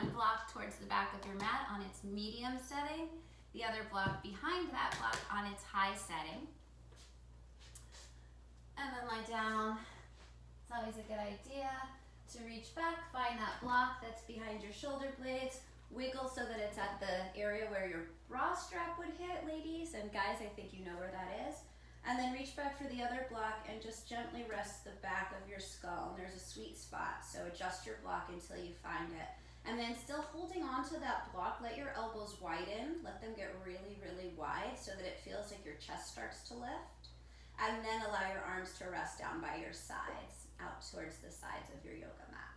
one block towards the back of your mat on its medium setting, the other block behind that block on its high setting. And then lie down. It's always a good idea to reach back, find that block that's behind your shoulder blades, wiggle so that it's at the area where your bra strap would hit, ladies, and guys, I think you know where that is. And then reach back for the other block and just gently rest the back of your skull. And there's a sweet spot, so adjust your block until you find it. And then still holding on to that block, let your elbows widen, let them get really, really wide so that it feels like your chest starts to lift. And then allow your arms to rest down by your sides, out towards the sides of your yoga mat.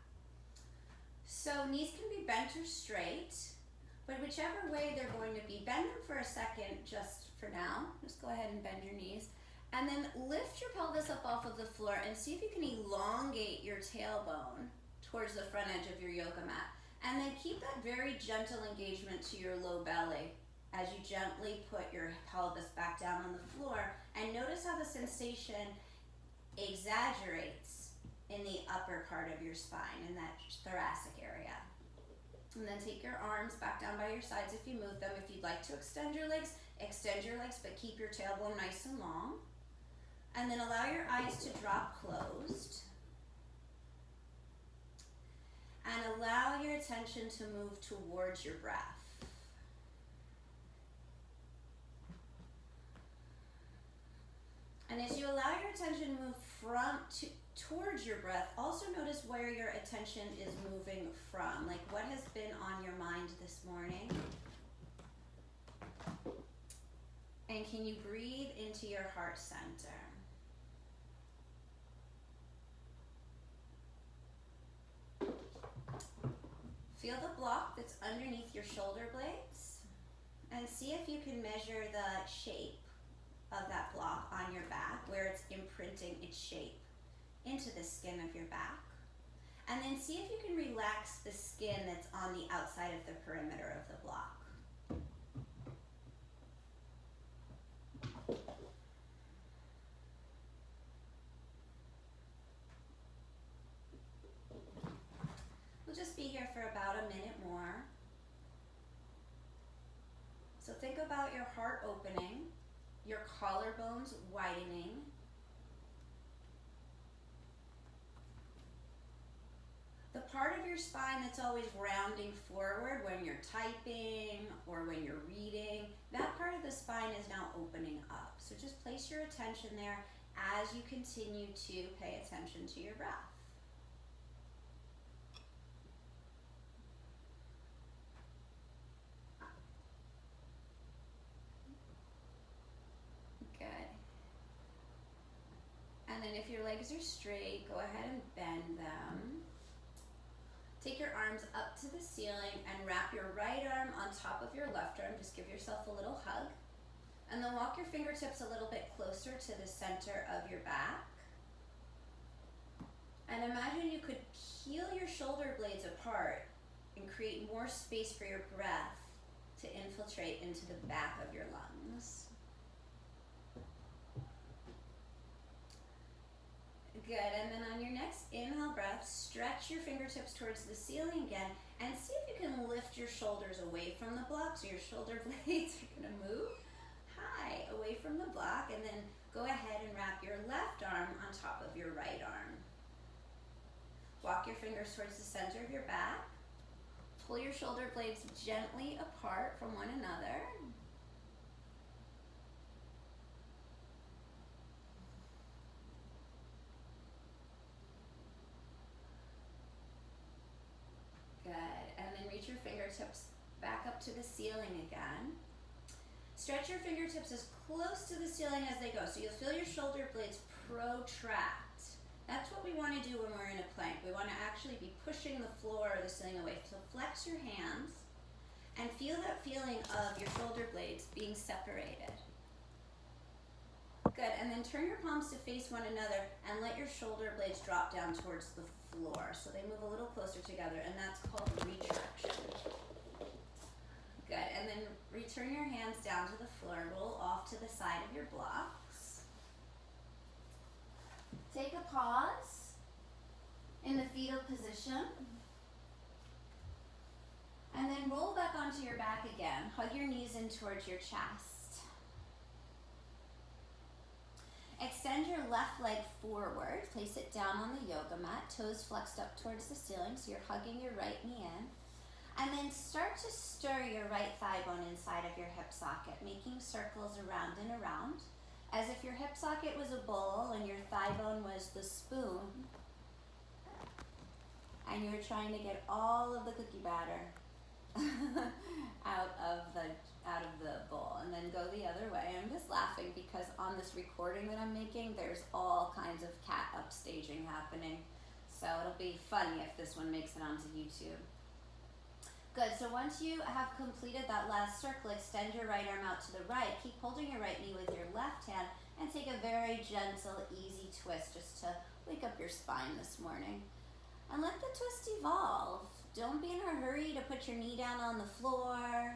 So knees can be bent or straight, but whichever way they're going to be, bend them for a second just for now. Just go ahead and bend your knees. And then lift your pelvis up off of the floor and see if you can elongate your tailbone towards the front edge of your yoga mat. And then keep that very gentle engagement to your low belly as you gently put your pelvis back down on the floor. And notice how the sensation exaggerates in the upper part of your spine, in that thoracic area. And then take your arms back down by your sides if you move them. If you'd like to extend your legs, but keep your tailbone nice and long. And then allow your eyes to drop closed. And allow your attention to move towards your breath. And as you allow your attention to move towards your breath, also notice where your attention is moving from. Like what has been on your mind this morning? And can you breathe into your heart center? Feel the block that's underneath your shoulder blades and see if you can measure the shape of that block on your back, where it's imprinting its shape into the skin of your back. And then see if you can relax the skin that's on the outside of the perimeter of the block. We'll just be here for about a minute more. So think about your heart opening, your collarbones widening, the part of your spine that's always rounding forward when you're typing or when you're reading, that part of the spine is now opening up. So just place your attention there as you continue to pay attention to your breath. And then if your legs are straight, go ahead and bend them. Take your arms up to the ceiling and wrap your right arm on top of your left arm. Just give yourself a little hug. And then walk your fingertips a little bit closer to the center of your back. And imagine you could peel your shoulder blades apart and create more space for your breath to infiltrate into the back of your lungs. Good, and then on your next inhale breath, stretch your fingertips towards the ceiling again and see if you can lift your shoulders away from the block. So your shoulder blades are gonna move high away from the block, and then go ahead and wrap your left arm on top of your right arm. Walk your fingers towards the center of your back. Pull your shoulder blades gently apart from one another. Good, and then reach your fingertips back up to the ceiling again. Stretch your fingertips as close to the ceiling as they go, so you'll feel your shoulder blades protract. That's what we want to do when we're in a plank. We want to actually be pushing the floor or the ceiling away. So flex your hands and feel that feeling of your shoulder blades being separated. Good, and then turn your palms to face one another and let your shoulder blades drop down towards the floor. So they move a little closer together, and that's called retraction. Good, and then return your hands down to the floor. Roll off to the side of your blocks. Take a pause in the fetal position. then roll back onto your back again. Hug your knees in towards your chest. Extend your left leg forward. Place it down on the yoga mat. Toes flexed up towards the ceiling, so you're hugging your right knee in. And then start to stir your right thigh bone inside of your hip socket, making circles around and around, as if your hip socket was a bowl and your thigh bone was the spoon, and you were trying to get all of the cookie batter out of the bowl. And then go the other way. I'm just laughing because on this recording that I'm making, there's all kinds of cat upstaging happening. So it'll be funny if this one makes it onto YouTube. Good, so once you have completed that last circle, extend your right arm out to the right. Keep holding your right knee with your left hand and take a very gentle, easy twist just to wake up your spine this morning. And let the twist evolve. Don't be in a hurry to put your knee down on the floor.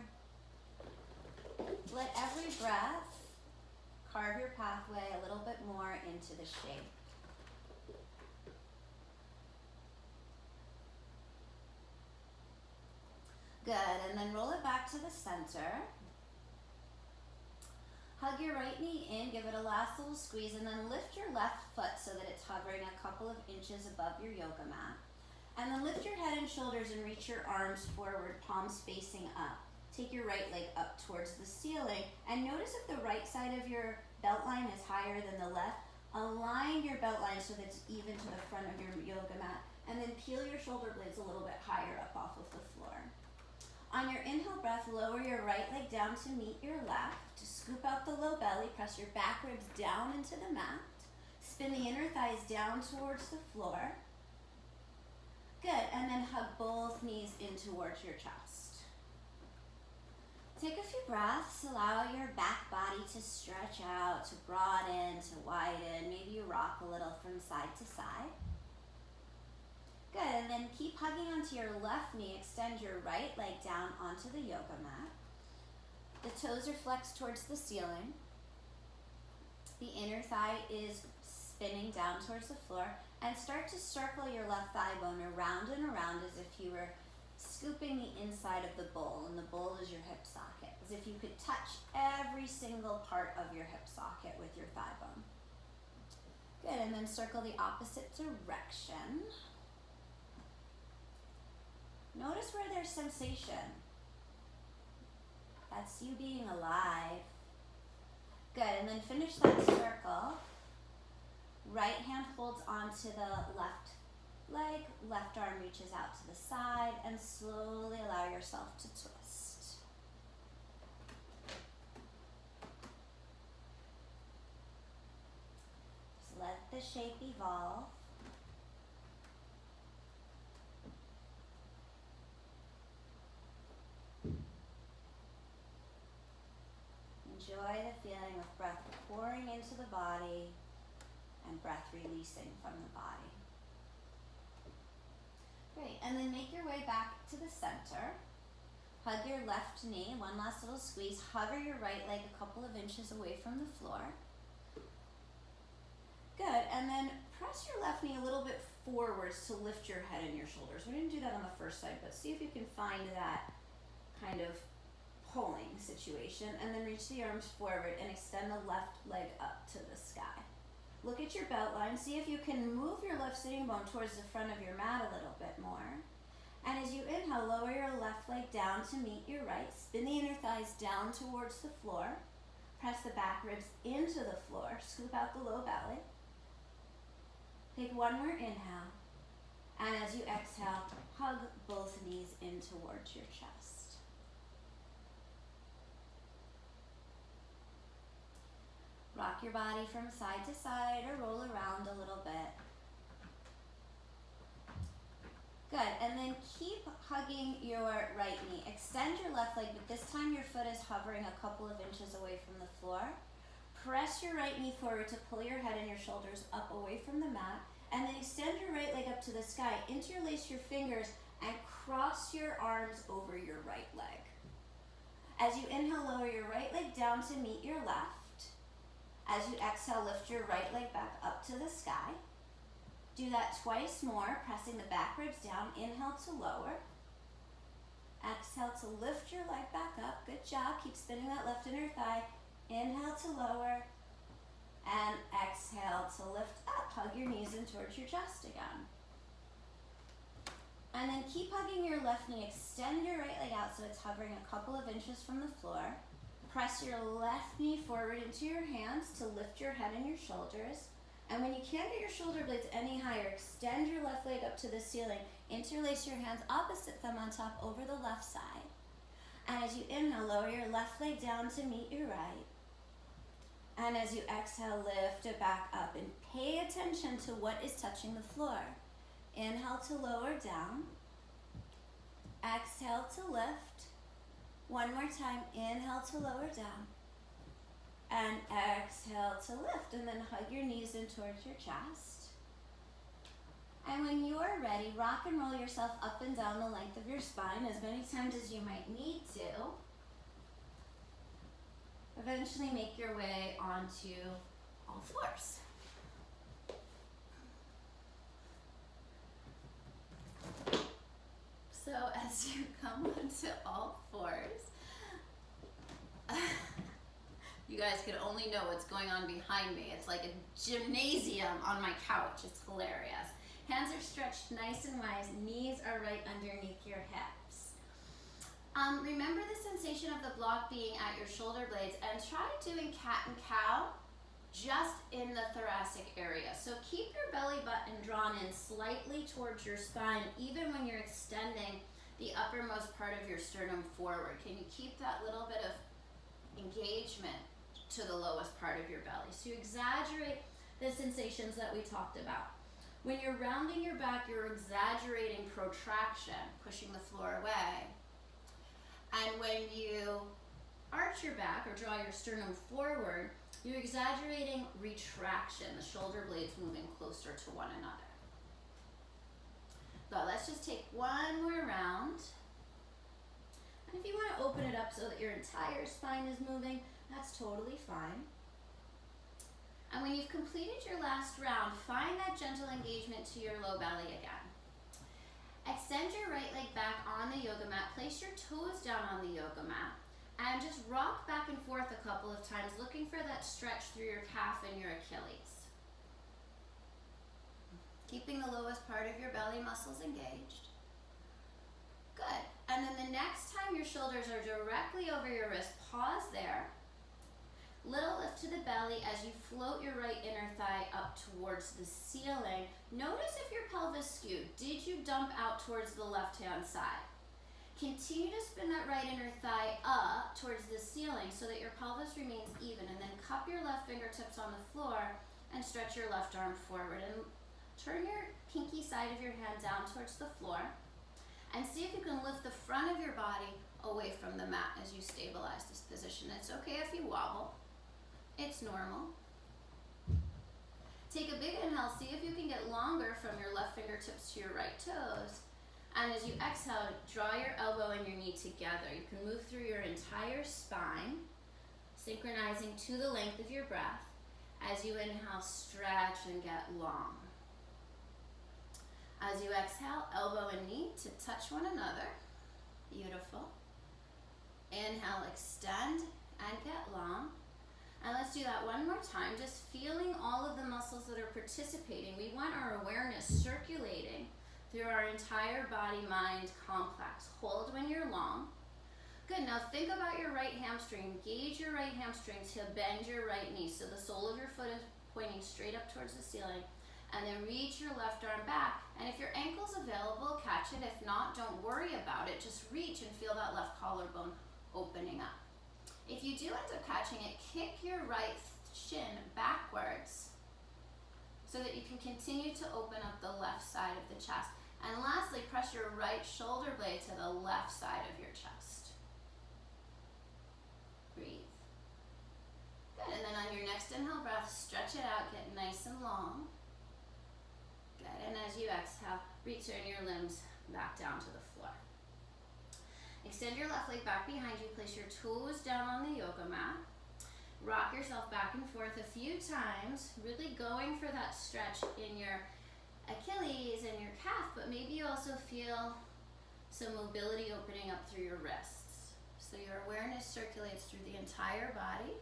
Let every breath carve your pathway a little bit more into the shape. Good, and then roll it back to the center. Hug your right knee in, give it a last little squeeze, and then lift your left foot so that it's hovering a couple of inches above your yoga mat. And then lift your head and shoulders and reach your arms forward, palms facing up. Take your right leg up towards the ceiling, and notice if the right side of your belt line is higher than the left. Align your belt line so that it's even to the front of your yoga mat, and then peel your shoulder blades a little bit higher up off of the floor. On your inhale breath, lower your right leg down to meet your left. To scoop out the low belly, press your back ribs down into the mat. Spin the inner thighs down towards the floor. Good, and then hug both knees in towards your chest. Take a few breaths, allow your back body to stretch out, to broaden, to widen. Maybe you rock a little from side to side. Good, and then keep hugging onto your left knee. Extend your right leg down onto the yoga mat. The toes are flexed towards the ceiling. The inner thigh is spinning down towards the floor. And start to circle your left thigh bone around and around as if you were scooping the inside of the bowl, and the bowl is your hip socket, as if you could touch every single part of your hip socket with your thigh bone. Good, and then circle the opposite direction. Notice where there's sensation. That's you being alive. Good, and then finish that circle. Right hand holds onto the left leg, left arm reaches out to the side, and slowly allow yourself to twist. Just let the shape evolve. Enjoy the feeling of breath pouring into the body and breath releasing from the body. Great, and then make your way back to the center. Hug your left knee, one last little squeeze. Hover your right leg a couple of inches away from the floor. Good, and then press your left knee a little bit forwards to lift your head and your shoulders. We didn't do that on the first side, but see if you can find that kind of pulling situation. And then reach the arms forward and extend the left leg up to the sky. Look at your belt line. See if you can move your left sitting bone towards the front of your mat a little bit more. And as you inhale, lower your left leg down to meet your right. Spin the inner thighs down towards the floor. Press the back ribs into the floor. Scoop out the low belly. Take one more inhale. And as you exhale, hug both knees in towards your chest. Rock your body from side to side or roll around a little bit. Good, and then keep hugging your right knee. Extend your left leg, but this time your foot is hovering a couple of inches away from the floor. Press your right knee forward to pull your head and your shoulders up away from the mat, and then extend your right leg up to the sky. Interlace your fingers and cross your arms over your right leg. As you inhale, lower your right leg down to meet your left. As you exhale, lift your right leg back up to the sky. Do that twice more, pressing the back ribs down. Inhale to lower. Exhale to lift your leg back up. Good job. Keep spinning that left inner thigh. Inhale to lower. And exhale to lift up. Hug your knees in towards your chest again. And then keep hugging your left knee. Extend your right leg out so it's hovering a couple of inches from the floor. Press your left knee forward into your hands to lift your head and your shoulders. And when you can't get your shoulder blades any higher, extend your left leg up to the ceiling. Interlace your hands opposite thumb on top over the left side. And as you inhale, lower your left leg down to meet your right. And as you exhale, lift it back up and pay attention to what is touching the floor. Inhale to lower down. Exhale to lift. One more time, inhale to lower down. And exhale to lift, and then hug your knees in towards your chest. And when you are ready, rock and roll yourself up and down the length of your spine as many times as you might need to. Eventually make your way onto all fours. So as you come onto all fours, you guys can only know what's going on behind me. It's like a gymnasium on my couch. It's hilarious. Hands are stretched nice and wide. Knees are right underneath your hips. Remember the sensation of the block being at your shoulder blades, and try doing cat and cow just in the thoracic area. So keep your belly button drawn in slightly towards your spine, even when you're extending the uppermost part of your sternum forward. Can you keep that little bit of engagement to the lowest part of your belly? So you exaggerate the sensations that we talked about. When you're rounding your back, you're exaggerating protraction, pushing the floor away. And when you arch your back or draw your sternum forward, you're exaggerating retraction, the shoulder blades moving closer to one another. So let's just take one more round. And if you want to open it up so that your entire spine is moving, that's totally fine. And when you've completed your last round, find that gentle engagement to your low belly again. Extend your right leg back on the yoga mat. Place your toes down on the yoga mat. And just rock back and forth a couple of times, looking for that stretch through your calf and your Achilles. Keeping the lowest part of your belly muscles engaged. Good. And then the next time your shoulders are directly over your wrist, pause there. Little lift to the belly as you float your right inner thigh up towards the ceiling. Notice if your pelvis skewed. Did you dump out towards the left-hand side? Continue to spin that right inner thigh up towards the ceiling so that your pelvis remains even, and then cup your left fingertips on the floor and stretch your left arm forward. And turn your pinky side of your hand down towards the floor and see if you can lift the front of your body away from the mat as you stabilize this position. It's okay if you wobble. It's normal. Take a big inhale. See if you can get longer from your left fingertips to your right toes. And as you exhale, draw your elbow and your knee together. You can move through your entire spine, synchronizing to the length of your breath. As you inhale, stretch and get long. As you exhale, elbow and knee to touch one another. Beautiful. Inhale, extend and get long. And let's do that one more time, just feeling all of the muscles that are participating. We want our awareness circulating through our entire body-mind complex. Hold when you're long. Good, now think about your right hamstring. Engage your right hamstring to bend your right knee. So the sole of your foot is pointing straight up towards the ceiling. And then reach your left arm back. And if your ankle's available, catch it. If not, don't worry about it. Just reach and feel that left collarbone opening up. If you do end up catching it, kick your right shin backwards so that you can continue to open up the left side of the chest. And lastly, press your right shoulder blade to the left side of your chest. Breathe. Good, and then on your next inhale breath, stretch it out, get nice and long. Good, and as you exhale, return your limbs back down to the floor. Extend your left leg back behind you, place your toes down on the yoga mat. Rock yourself back and forth a few times, really going for that stretch in your Achilles and your calf, but maybe you also feel So mobility opening up through your wrists. So your awareness circulates through the entire body.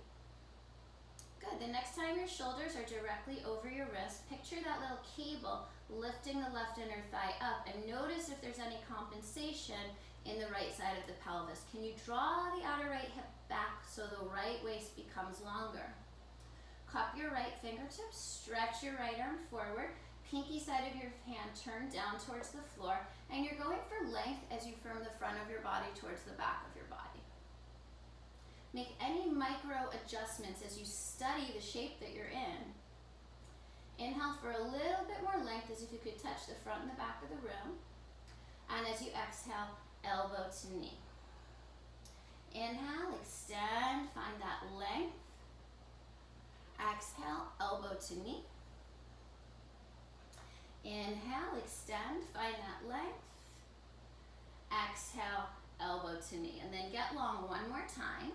Good. The next time your shoulders are directly over your wrist, picture that little cable lifting the left inner thigh up, and notice if there's any compensation in the right side of the pelvis. Can you draw the outer right hip back so the right waist becomes longer? Cup your right fingertips, stretch your right arm forward, pinky side of your hand turned down towards the floor, and you're going for length as you firm the front of your body towards the back of your body. Make any micro adjustments as you study the shape that you're in. Inhale for a little bit more length, as if you could touch the front and the back of the room. And as you exhale, elbow to knee. Inhale, extend, find that length. Exhale, elbow to knee. Inhale, extend, find that length. Exhale, elbow to knee. And then get long one more time.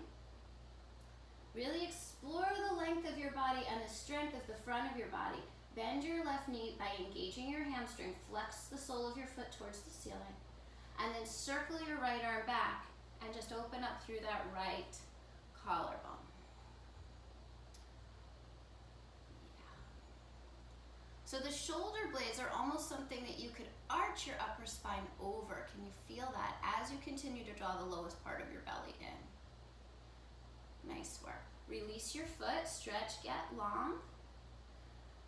Really explore the length of your body and the strength of the front of your body. Bend your left knee by engaging your hamstring. Flex the sole of your foot towards the ceiling. And then circle your right arm back and just open up through that right collarbone. So the shoulder blades are almost something that you could arch your upper spine over. Can you feel that as you continue to draw the lowest part of your belly in? Nice work. Release your foot, stretch, get long,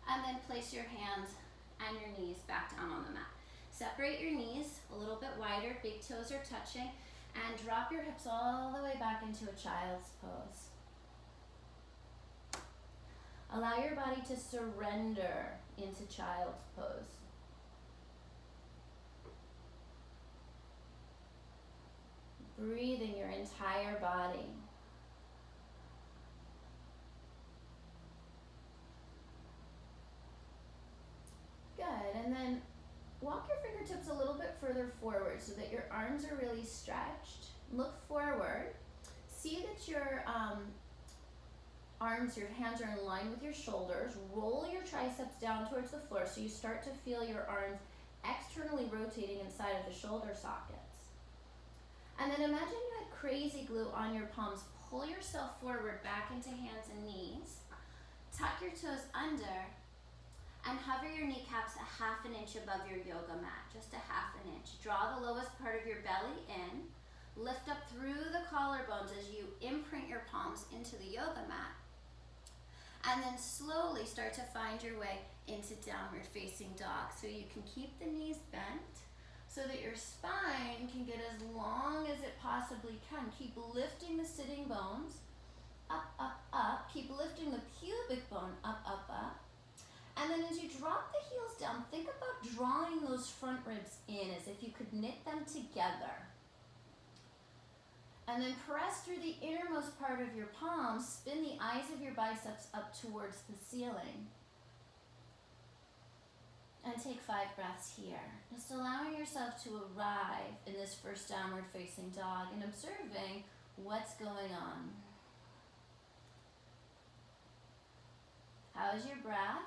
and then place your hands and your knees back down on the mat. Separate your knees a little bit wider, big toes are touching, and drop your hips all the way back into a child's pose. Allow your body to surrender into child's pose. Breathing your entire body. Good, and then walk your fingertips a little bit further forward so that your arms are really stretched. Look forward. See that your your hands are in line with your shoulders. Roll your triceps down towards the floor so you start to feel your arms externally rotating inside of the shoulder sockets. And then imagine you had crazy glue on your palms. Pull yourself forward back into hands and knees. Tuck your toes under and hover your kneecaps a half an inch above your yoga mat, just a half an inch. Draw the lowest part of your belly in. Lift up through the collarbones as you imprint your palms into the yoga mat. And then slowly start to find your way into downward facing dog. So you can keep the knees bent so that your spine can get as long as it possibly can. Keep lifting the sitting bones up, up, up. Keep lifting the pubic bone up, up, up. And then as you drop the heels down, think about drawing those front ribs in as if you could knit them together. And then press through the innermost part of your palms, spin the eyes of your biceps up towards the ceiling. And take 5 breaths here. Just allowing yourself to arrive in this first downward facing dog and observing what's going on. How is your breath?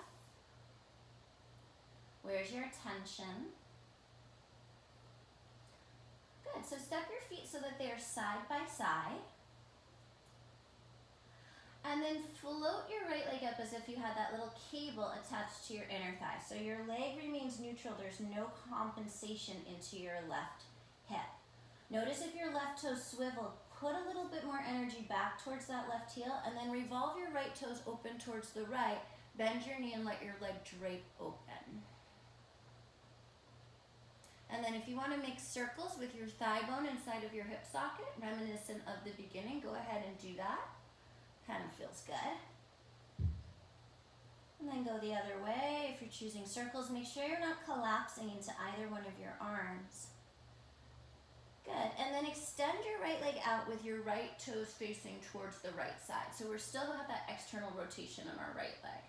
Where's your attention? Good, so step your feet so that they are side by side. And then float your right leg up as if you had that little cable attached to your inner thigh. So your leg remains neutral, there's no compensation into your left hip. Notice if your left toes swivel, put a little bit more energy back towards that left heel, and then revolve your right toes open towards the right. Bend your knee and let your leg drape open. And then if you want to make circles with your thigh bone inside of your hip socket, reminiscent of the beginning, go ahead and do that. Kind of feels good. And then go the other way. If you're choosing circles, make sure you're not collapsing into either one of your arms. Good, and then extend your right leg out with your right toes facing towards the right side. So we're still have that external rotation on our right leg.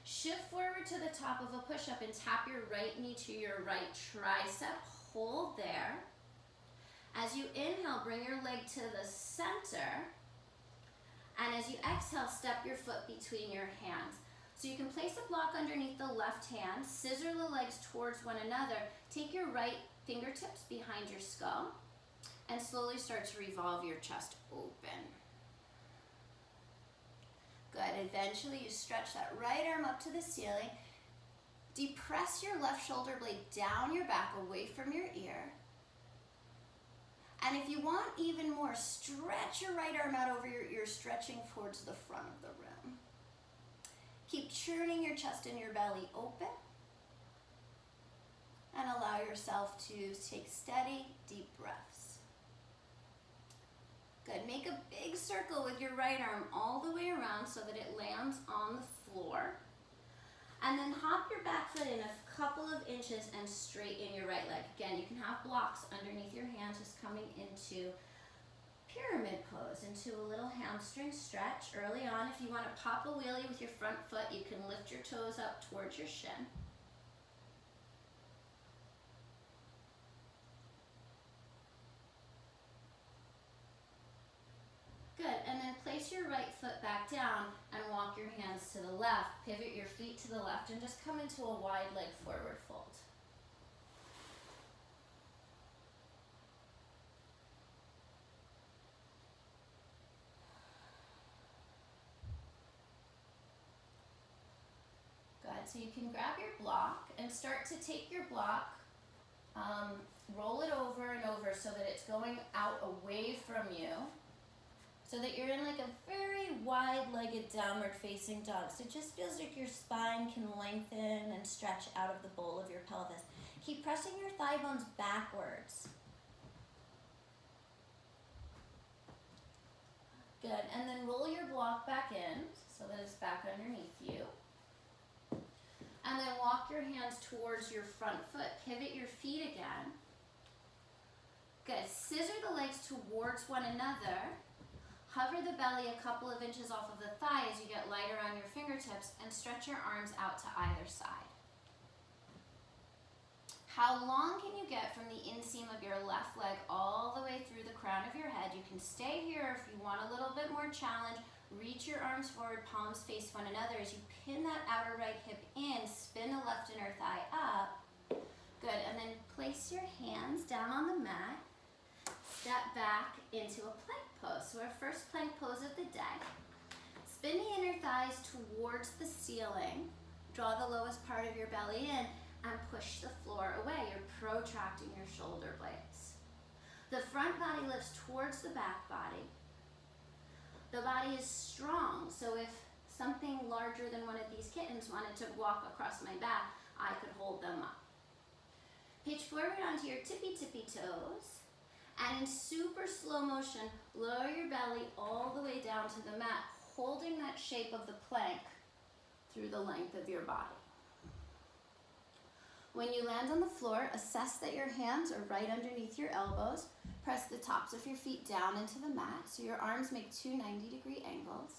Shift forward to the top of a push-up and tap your right knee to your right tricep. Hold there. As you inhale, bring your leg to the center. And as you exhale, step your foot between your hands. So you can place a block underneath the left hand, scissor the legs towards one another, take your right fingertips behind your skull, and slowly start to revolve your chest open. Good. Eventually you stretch that right arm up to the ceiling. Depress your left shoulder blade down your back away from your ear. And if you want even more, stretch your right arm out over your ear, stretching towards the front of the room. Keep churning your chest and your belly open. And allow yourself to take steady, deep breaths. Good. Make a big circle with your right arm all the way around so that it lands on the floor. And then hop your back foot in a couple of inches and straighten your right leg. Again, you can have blocks underneath your hands, just coming into pyramid pose, into a little hamstring stretch. Early on, if you want to pop a wheelie with your front foot, you can lift your toes up towards your shin. Good, and then place your right foot back down and walk your hands to the left. Pivot your feet to the left and just come into a wide leg forward fold. Good, so you can grab your block and start to take your block, roll it over and over so that it's going out away from you, so that you're in like a very wide-legged downward facing dog. So it just feels like your spine can lengthen and stretch out of the bowl of your pelvis. Keep pressing your thigh bones backwards. Good, and then roll your block back in so that it's back underneath you. And then walk your hands towards your front foot. Pivot your feet again. Good, scissor the legs towards one another. Hover the belly a couple of inches off of the thigh as you get lighter on your fingertips, and stretch your arms out to either side. How long can you get from the inseam of your left leg all the way through the crown of your head? You can stay here if you want a little bit more challenge. Reach your arms forward, palms face one another. As you pin that outer right hip in, spin the left inner thigh up. Good, and then place your hands down on the mat. Step back into a plank pose. So our first plank pose of the day. Spin the inner thighs towards the ceiling. Draw the lowest part of your belly in and push the floor away. You're protracting your shoulder blades. The front body lifts towards the back body. The body is strong, so if something larger than one of these kittens wanted to walk across my back, I could hold them up. Pitch forward onto your tippy toes. And in super slow motion, lower your belly all the way down to the mat, holding that shape of the plank through the length of your body. When you land on the floor, assess that your hands are right underneath your elbows. Press the tops of your feet down into the mat so your arms make two 90-degree angles.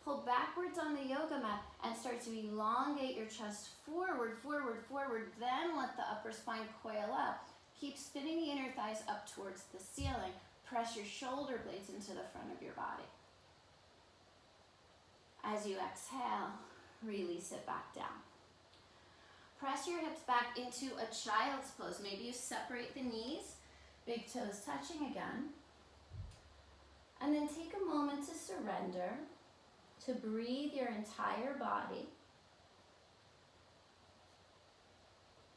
Pull backwards on the yoga mat and start to elongate your chest forward, forward, forward. Then let the upper spine coil up. Keep spinning the inner thighs up towards the ceiling. Press your shoulder blades into the front of your body. As you exhale, release it back down. Press your hips back into a child's pose. Maybe you separate the knees, big toes touching again. And then take a moment to surrender, to breathe your entire body,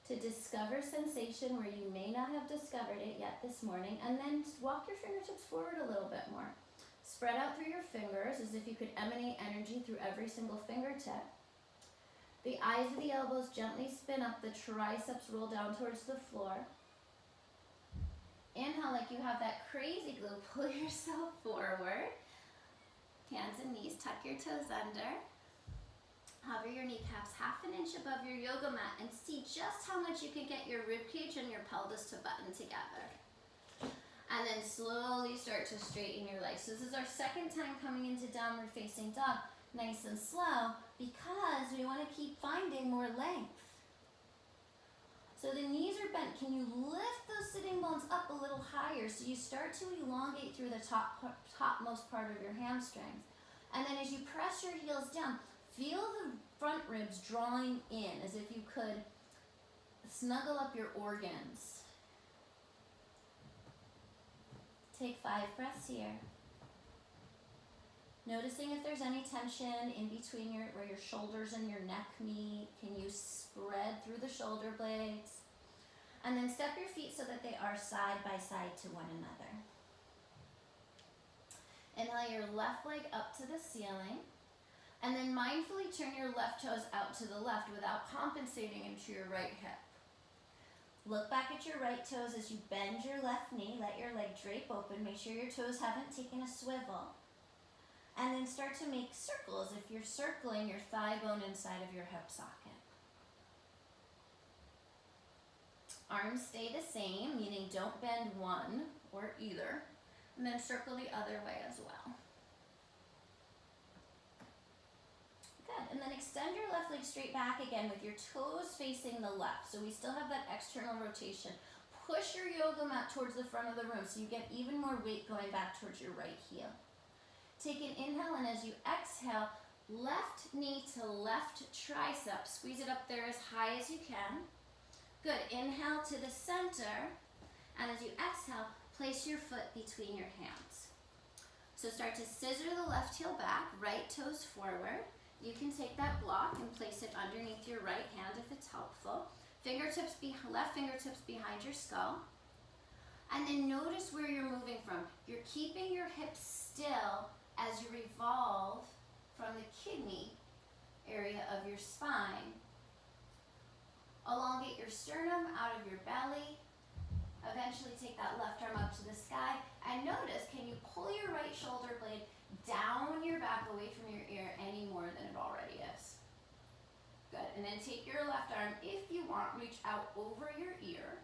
to discover sensation where you may not have discovered it yet this morning, and then walk your fingertips forward a little bit more. Spread out through your fingers as if you could emanate energy through every single fingertip. The eyes of the elbows gently spin up, the triceps roll down towards the floor. Inhale like you have that crazy glue, pull yourself forward. Hands and knees, tuck your toes under. Hover your kneecaps half an inch above your yoga mat and see just how much you can get your ribcage and your pelvis to button together. And then slowly start to straighten your legs. So this is our second time coming into downward facing dog, nice and slow, because we want to keep finding more length. So the knees are bent. Can you lift those sitting bones up a little higher so you start to elongate through the topmost part of your hamstrings? And then as you press your heels down, feel the front ribs drawing in as if you could snuggle up your organs. Take 5 breaths here. Noticing if there's any tension in between where your shoulders and your neck meet. Can you spread through the shoulder blades? And then step your feet so that they are side by side to one another. Inhale your left leg up to the ceiling. And then mindfully turn your left toes out to the left without compensating into your right hip. Look back at your right toes as you bend your left knee. Let your leg drape open. Make sure your toes haven't taken a swivel. And then start to make circles if you're circling your thigh bone inside of your hip socket. Arms stay the same, meaning don't bend one or either. And then circle the other way as well. Good, and then extend your left leg straight back again with your toes facing the left. So we still have that external rotation. Push your yoga mat towards the front of the room so you get even more weight going back towards your right heel. Take an inhale, and as you exhale, left knee to left tricep. Squeeze it up there as high as you can. Good, inhale to the center, and as you exhale, place your foot between your hands. So start to scissor the left heel back, right toes forward. You can take that block and place it underneath your right hand if it's helpful. Left fingertips behind your skull. And then notice where you're moving from. You're keeping your hips still as you revolve from the kidney area of your spine. Elongate your sternum out of your belly. Eventually take that left arm up to the sky. And notice, can you pull your right shoulder blade down your back away from your ear any more than it already is? Good. And then take your left arm, if you want, reach out over your ear.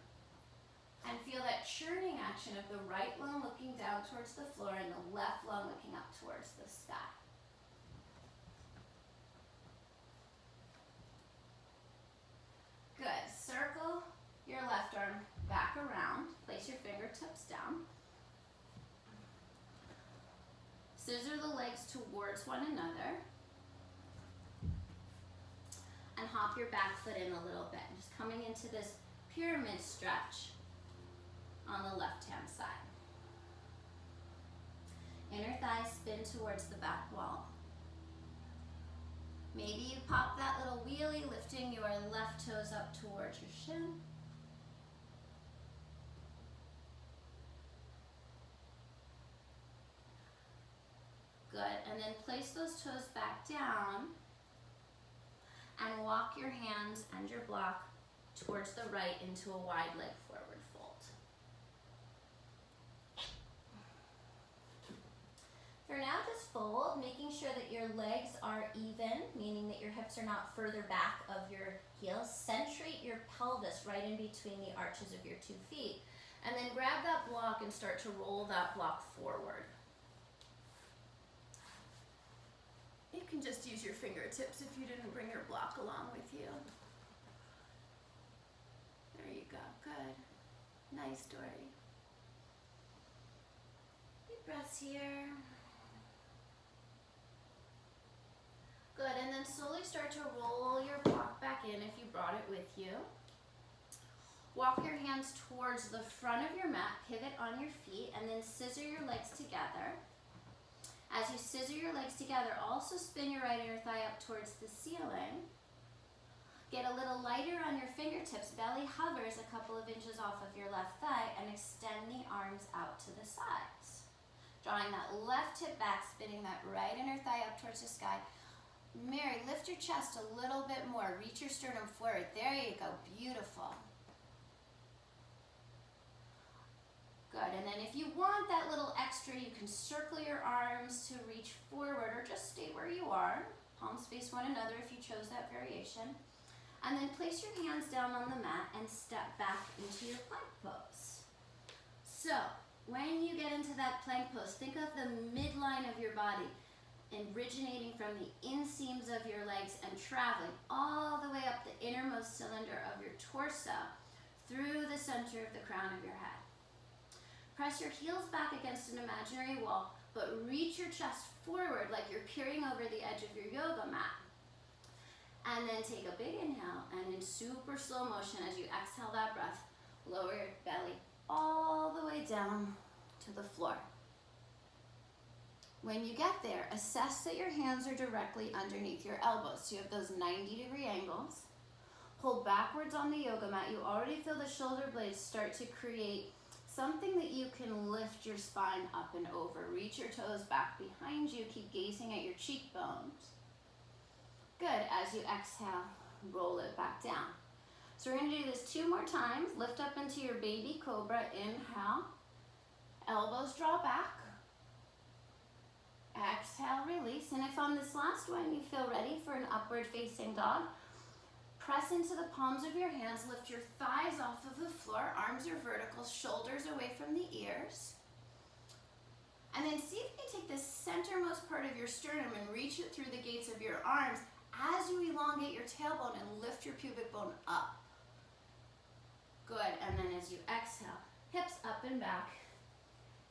And feel that churning action of the right lung looking down towards the floor and the left lung looking up towards the sky. Good. Circle your left arm back around. Place your fingertips down. Scissor the legs towards one another. And hop your back foot in a little bit. Just coming into this pyramid stretch on the left-hand side. Inner thighs spin towards the back wall. Maybe you pop that little wheelie, lifting your left toes up towards your shin. Good, and then place those toes back down and walk your hands and your block towards the right into a wide leg forward fold. For now, just fold, making sure that your legs are even, meaning that your hips are not further back of your heels. Centrate your pelvis right in between the arches of your 2 feet. And then grab that block and start to roll that block forward. You can just use your fingertips if you didn't bring your block along with you. There you go, good. Nice story. Deep breaths here. Good, and then slowly start to roll your block back in if you brought it with you. Walk your hands towards the front of your mat, pivot on your feet, and then scissor your legs together. As you scissor your legs together, also spin your right inner thigh up towards the ceiling. Get a little lighter on your fingertips. Belly hovers a couple of inches off of your left thigh, and extend the arms out to the sides. Drawing that left hip back, spinning that right inner thigh up towards the sky. Mary, lift your chest a little bit more. Reach your sternum forward. There you go. Beautiful. Good. And then if you want that little extra, you can circle your arms to reach forward or just stay where you are. Palms face one another if you chose that variation. And then place your hands down on the mat and step back into your plank pose. So when you get into that plank pose, think of the midline of your body originating from the inseams of your legs and traveling all the way up the innermost cylinder of your torso through the center of the crown of your head. Press your heels back against an imaginary wall, but reach your chest forward like you're peering over the edge of your yoga mat. And then take a big inhale, and in super slow motion as you exhale that breath, lower your belly all the way down to the floor. When you get there, assess that your hands are directly underneath your elbows. So you have those 90-degree angles. Hold backwards on the yoga mat. You already feel the shoulder blades start to create something that you can lift your spine up and over. Reach your toes back behind you. Keep gazing at your cheekbones. Good. As you exhale, roll it back down. So we're going to do this 2 more times. Lift up into your baby cobra. Inhale. Elbows draw back. Exhale, release. And if on this last one you feel ready for an upward facing dog, press into the palms of your hands. Lift your thighs off of the floor. Arms are vertical, shoulders away from the ears. And then see if you can take the centermost part of your sternum and reach it through the gates of your arms as you elongate your tailbone and lift your pubic bone up. Good. And then as you exhale, hips up and back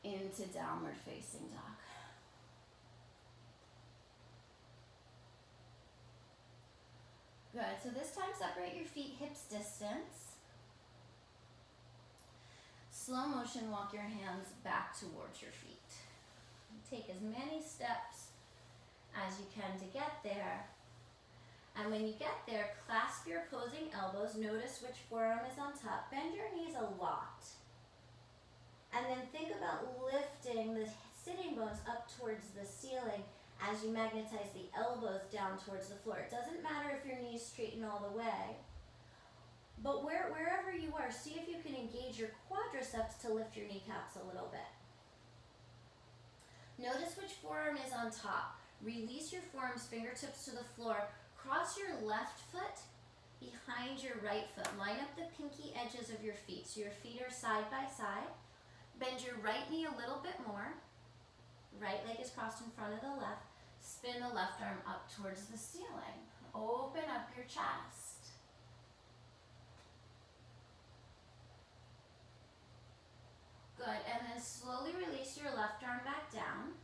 into downward facing dog. Good. So this time separate your feet hips distance. Slow motion, walk your hands back towards your feet. Take as many steps as you can to get there. And when you get there, clasp your opposing elbows. Notice which forearm is on top. Bend your knees a lot. And then think about lifting the sitting bones up towards the ceiling as you magnetize the elbows down towards the floor. It doesn't matter if your knees straighten all the way, but wherever you are, see if you can engage your quadriceps to lift your kneecaps a little bit. Notice which forearm is on top. Release your forearms, fingertips to the floor. Cross your left foot behind your right foot. Line up the pinky edges of your feet. So your feet are side by side. Bend your right knee a little bit more. Right leg is crossed in front of the left. Spin the left arm up towards the ceiling. Open up your chest. Good, and then slowly release your left arm back down.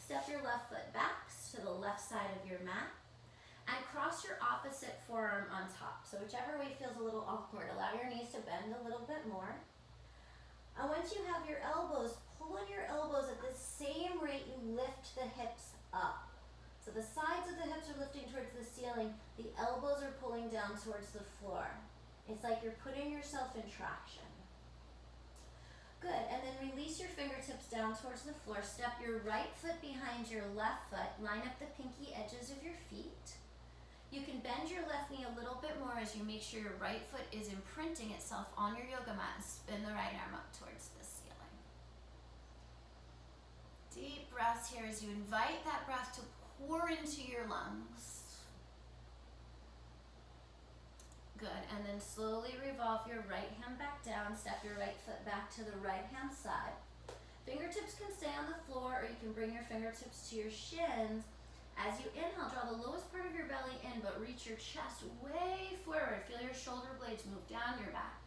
Step your left foot back to the left side of your mat. And cross your opposite forearm on top. So whichever way feels a little awkward. Allow your knees to bend a little bit more. And once you have your elbows, pull on your elbows at the same rate you lift the hips up. So the sides of the hips are lifting towards the ceiling. The elbows are pulling down towards the floor. It's like you're putting yourself in traction. Good, and then release your fingertips down towards the floor. Step your right foot behind your left foot. Line up the pinky edges of your feet. You can bend your left knee a little bit more as you make sure your right foot is imprinting itself on your yoga mat, and spin the right arm up towards the ceiling. Deep breaths here as you invite that breath to pour into your lungs. Good, and then slowly revolve your right hand back down. Step your right foot back to the right hand side. Fingertips can stay on the floor, or you can bring your fingertips to your shins. As you inhale, draw the lowest part of your belly in, but reach your chest way forward. Feel your shoulder blades move down your back.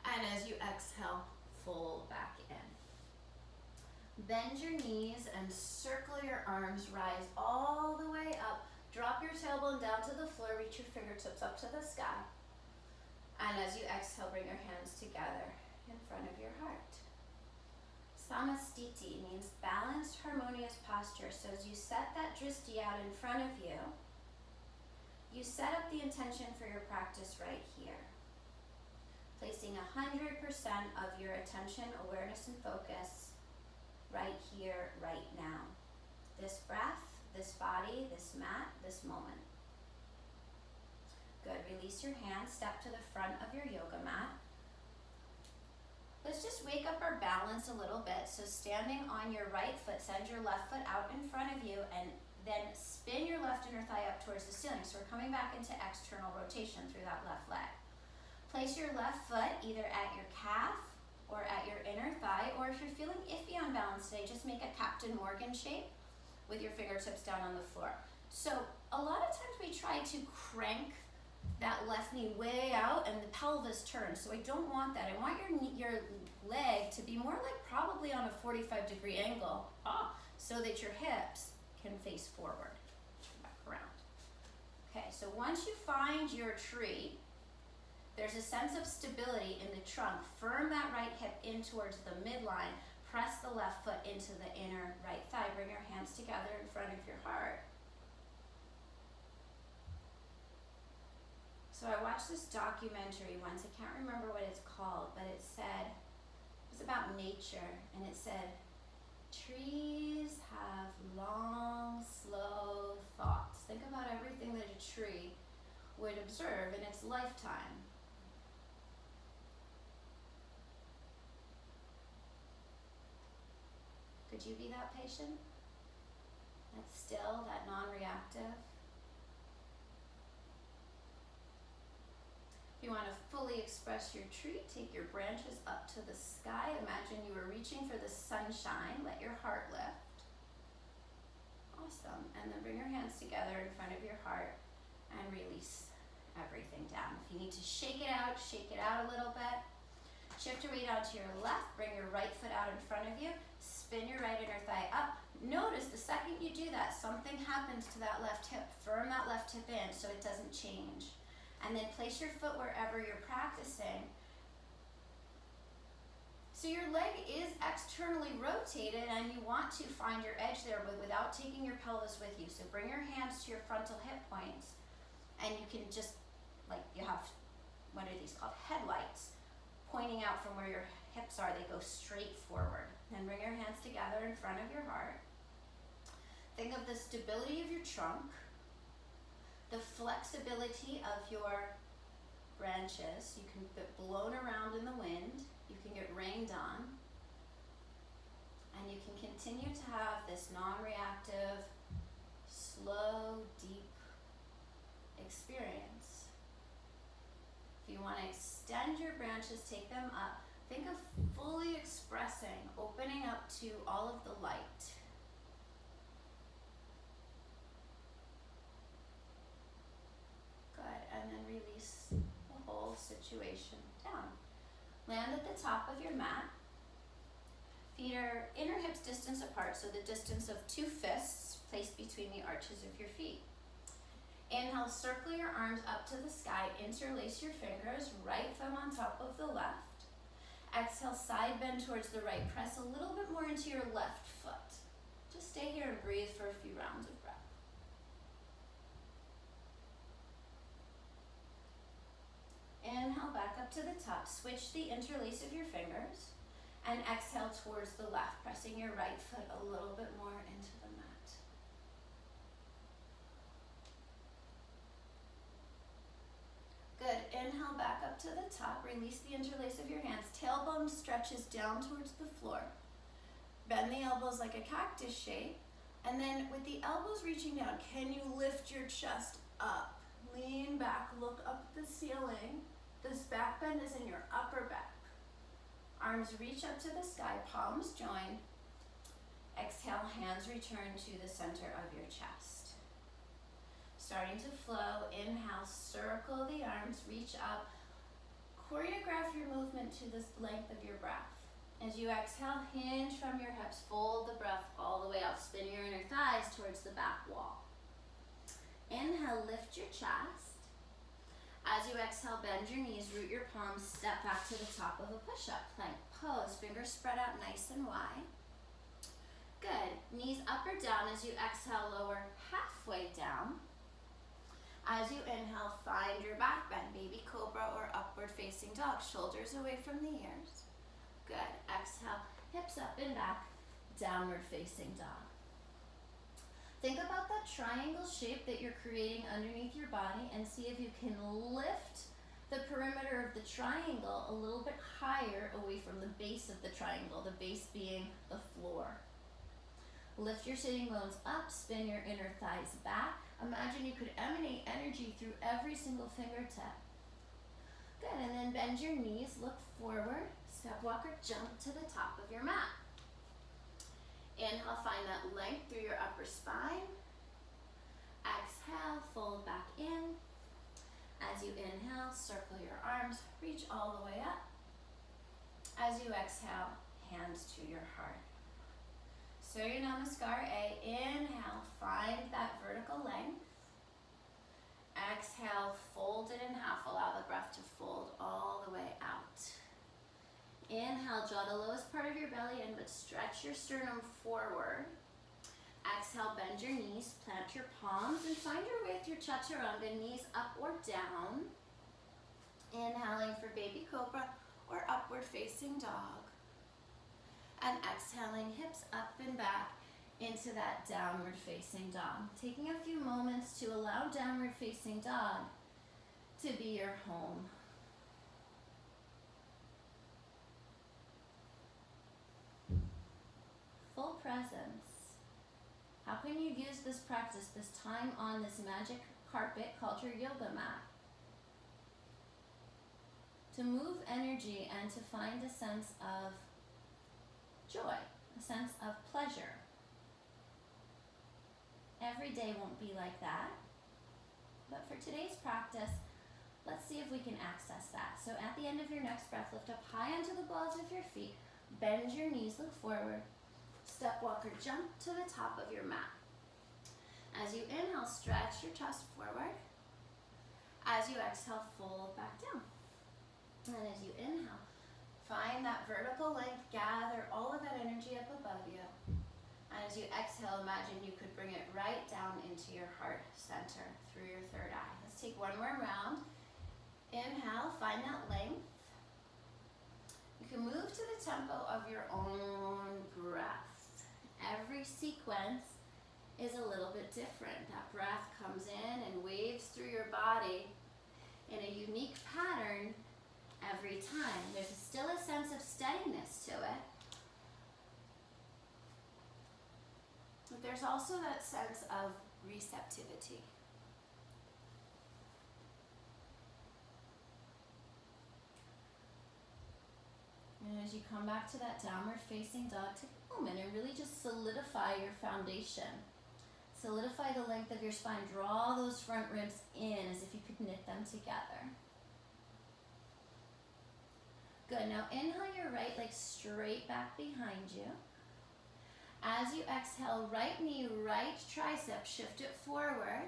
And as you exhale, fold back in. Bend your knees and circle your arms. Rise all the way up. Drop your tailbone down to the floor. Reach your fingertips up to the sky. And as you exhale, bring your hands together in front of your heart. Samastiti means balanced, harmonious posture. So as you set that dristi out in front of you, you set up the intention for your practice right here. Placing 100% of your attention, awareness, and focus right here, right now. This breath, this body, this mat, this moment. Good, release your hands, step to the front of your yoga mat. Let's just wake up our balance a little bit. So standing on your right foot, send your left foot out in front of you, and then spin your left inner thigh up towards the ceiling. So we're coming back into external rotation through that left leg. Place your left foot either at your calf or at your inner thigh, or if you're feeling iffy on balance today, just make a Captain Morgan shape with your fingertips down on the floor. So a lot of times we try to crank that left knee way out and the pelvis turns. So I don't want that. I want your leg to be more like probably on a 45-degree angle, so that your hips can face forward. Back around. Okay, so once you find your tree, there's a sense of stability in the trunk. Firm that right hip in towards the midline. Press the left foot into the inner right thigh. Bring your hands together in front of your heart. So I watched this documentary once. I can't remember what it's called, but it was about nature, and it said, trees have long, slow thoughts. Think about everything that a tree would observe in its lifetime. Could you be that patient? That still, that non-reactive? If you want to fully express your tree, take your branches up to the sky. Imagine you were reaching for the sunshine. Let your heart lift. Awesome. And then bring your hands together in front of your heart and release everything down. If you need to shake it out a little bit. Shift your weight out to your left. Bring your right foot out in front of you. Spin your right inner thigh up. Notice the second you do that, something happens to that left hip. Firm that left hip in so it doesn't change. And then place your foot wherever you're practicing. So your leg is externally rotated and you want to find your edge there, but without taking your pelvis with you. So bring your hands to your frontal hip points, and you can just, like you have, what are these called? Headlights. Pointing out from where your hips are, they go straight forward. Then bring your hands together in front of your heart. Think of the stability of your trunk, the flexibility of your branches. You can get blown around in the wind, you can get rained on, and you can continue to have this non-reactive, slow, deep experience. If you want to extend your branches, take them up. Think of fully expressing, opening up to all of the light. Good, and then release the whole situation down. Land at the top of your mat. Feet are inner hips distance apart, so the distance of 2 fists placed between the arches of your feet. Inhale, circle your arms up to the sky, interlace your fingers, right thumb on top of the left. Exhale, side bend towards the right. Press a little bit more into your left foot. Just stay here and breathe for a few rounds of breath. Inhale, back up to the top. Switch the interlace of your fingers. And exhale towards the left, pressing your right foot a little bit more into the mat. Good. Inhale, back up to the top. Release the interlace of your hands. Tailbone stretches down towards the floor. Bend the elbows like a cactus shape. And then with the elbows reaching down, can you lift your chest up? Lean back, look up at the ceiling. This back bend is in your upper back. Arms reach up to the sky, palms join. Exhale, hands return to the center of your chest. Starting to flow, inhale, circle the arms, reach up. Choreograph your movement to the length of your breath. As you exhale, hinge from your hips, fold the breath all the way out. Spin your inner thighs towards the back wall. Inhale, lift your chest. As you exhale, bend your knees, root your palms, step back to the top of a push-up. Plank pose, fingers spread out nice and wide. Good. Knees up or down. As you exhale, lower halfway down. As you inhale, find your back bend, baby cobra or upward facing dog. Shoulders away from the ears. Good. Exhale, hips up and back, downward facing dog. Think about that triangle shape that you're creating underneath your body and see if you can lift the perimeter of the triangle a little bit higher away from the base of the triangle, the base being the floor. Lift your sitting bones up, spin your inner thighs back. Imagine you could emanate energy through every single fingertip. Good, and then bend your knees, look forward, step, walk, or jump to the top of your mat. Inhale, find that length through your upper spine. Exhale, fold back in. As you inhale, circle your arms, reach all the way up. As you exhale, hands to your heart. Surya Namaskar A. Inhale, find that vertical length. Exhale, fold it in half. Allow the breath to fold all the way out. Inhale, draw the lowest part of your belly in, but stretch your sternum forward. Exhale, bend your knees, plant your palms, and find your way through chaturanga, knees up or down. Inhaling for baby cobra or upward facing dog. And exhaling, hips up and back into that downward facing dog. Taking a few moments to allow downward facing dog to be your home. Full presence. How can you use this practice, this time on this magic carpet called your yoga mat, to move energy and to find a sense of joy, a sense of pleasure? Every day won't be like that, but for today's practice, let's see if we can access that. So at the end of your next breath, lift up high onto the balls of your feet, bend your knees, look forward, step walker, jump to the top of your mat. As you inhale, stretch your chest forward. As you exhale, fold back down. And as you inhale, find that vertical length, gather all of that energy up above you. And as you exhale, imagine you could bring it right down into your heart center through your third eye. Let's take one more round. Inhale, find that length. You can move to the tempo of your own breath. Every sequence is a little bit different. That breath comes in and waves through your body in a unique pattern every time. There's still a sense of steadiness to it. But there's also that sense of receptivity. And as you come back to that downward facing dog, take a moment and really just solidify your foundation. Solidify the length of your spine. Draw those front ribs in as if you could knit them together. Good. Now inhale your right leg straight back behind you. As you exhale, right knee, right tricep, shift it forward.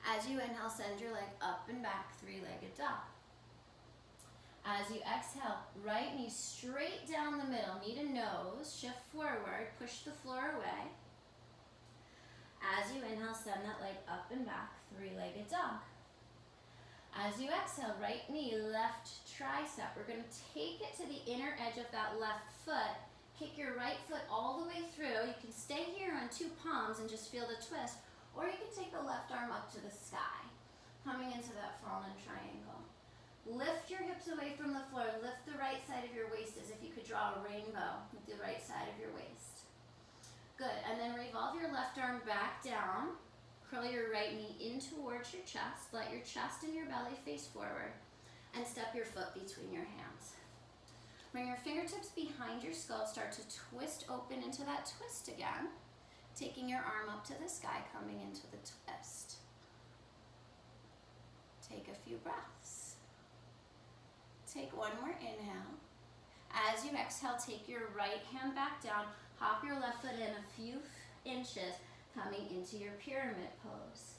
As you inhale, send your leg up and back, three-legged dog. As you exhale, right knee straight down the middle, knee to nose, shift forward, push the floor away. As you inhale, send that leg up and back, three-legged dog. As you exhale, right knee, left tricep. We're going to take it to the inner edge of that left foot. Kick your right foot all the way through. You can stay here on two palms and just feel the twist, or you can take the left arm up to the sky, coming into that fallen triangle. Lift your hips away from the floor. Lift the right side of your waist as if you could draw a rainbow with the right side of your waist. Good, and then revolve your left arm back down. Curl your right knee in towards your chest. Let your chest and your belly face forward, and step your foot between your hands. Bring your fingertips behind your skull. Start to twist open into that twist again. Taking your arm up to the sky, coming into the twist. Take a few breaths. Take one more inhale. As you exhale, take your right hand back down. Hop your left foot in a few inches, coming into your pyramid pose.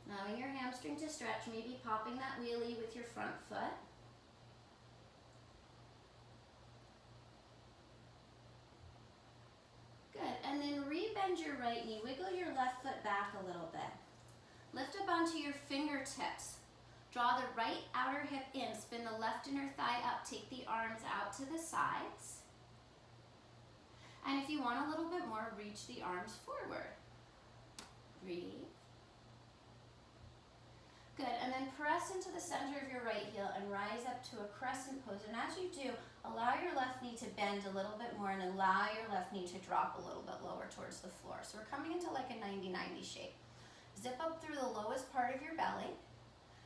Allowing your hamstring to stretch, maybe popping that wheelie with your front foot. Good, and then re-bend your right knee. Wiggle your left foot back a little bit. Lift up onto your fingertips. Draw the right outer hip in. Spin the left inner thigh up. Take the arms out to the sides. And if you want a little bit more, reach the arms forward. Breathe. Good, and then press into the center of your right heel and rise up to a crescent pose. And as you do, allow your left knee to bend a little bit more and allow your left knee to drop a little bit lower towards the floor. So we're coming into like a 90-90 shape. Zip up through the lowest part of your belly.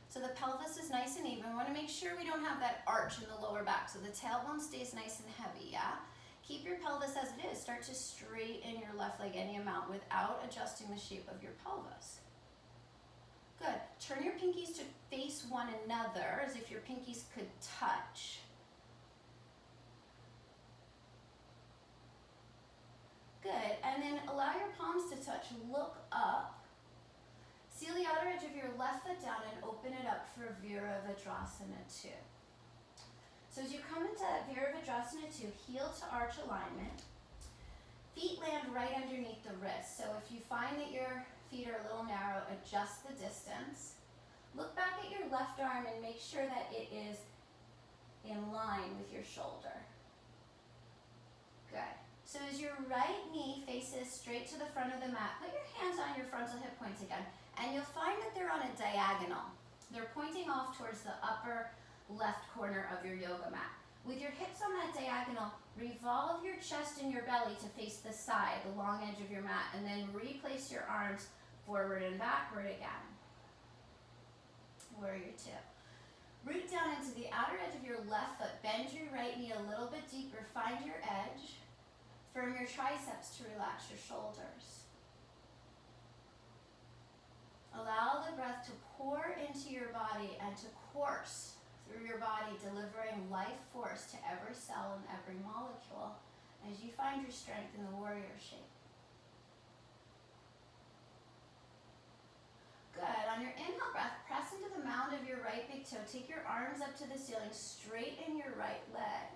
So the pelvis is nice and even. We want to make sure we don't have that arch in the lower back. So the tailbone stays nice and heavy, yeah? Keep your pelvis as it is. Start to straighten your left leg any amount without adjusting the shape of your pelvis. Good. Turn your pinkies to face one another as if your pinkies could touch. Good, and then allow your palms to touch, look up. Seal the outer edge of your left foot down and open it up for Virabhadrasana 2. So as you come into Virabhadrasana 2, heel to arch alignment. Feet land right underneath the wrist. So if you find that your feet are a little narrow, adjust the distance. Look back at your left arm and make sure that it is in line with your shoulder. Good. So as your right knee faces straight to the front of the mat, put your hands on your frontal hip points again, and you'll find that they're on a diagonal. They're pointing off towards the upper left corner of your yoga mat. With your hips on that diagonal, revolve your chest and your belly to face the side, the long edge of your mat, and then replace your arms forward and backward again. Warrior 2. Root down into the outer edge of your left foot. Bend your right knee a little bit deeper. Find your edge. Firm your triceps to relax your shoulders. Allow the breath to pour into your body and to course through your body, delivering life force to every cell and every molecule as you find your strength in the warrior shape. Good. On your inhale breath, press into the mound of your right big toe. Take your arms up to the ceiling, straighten your right leg.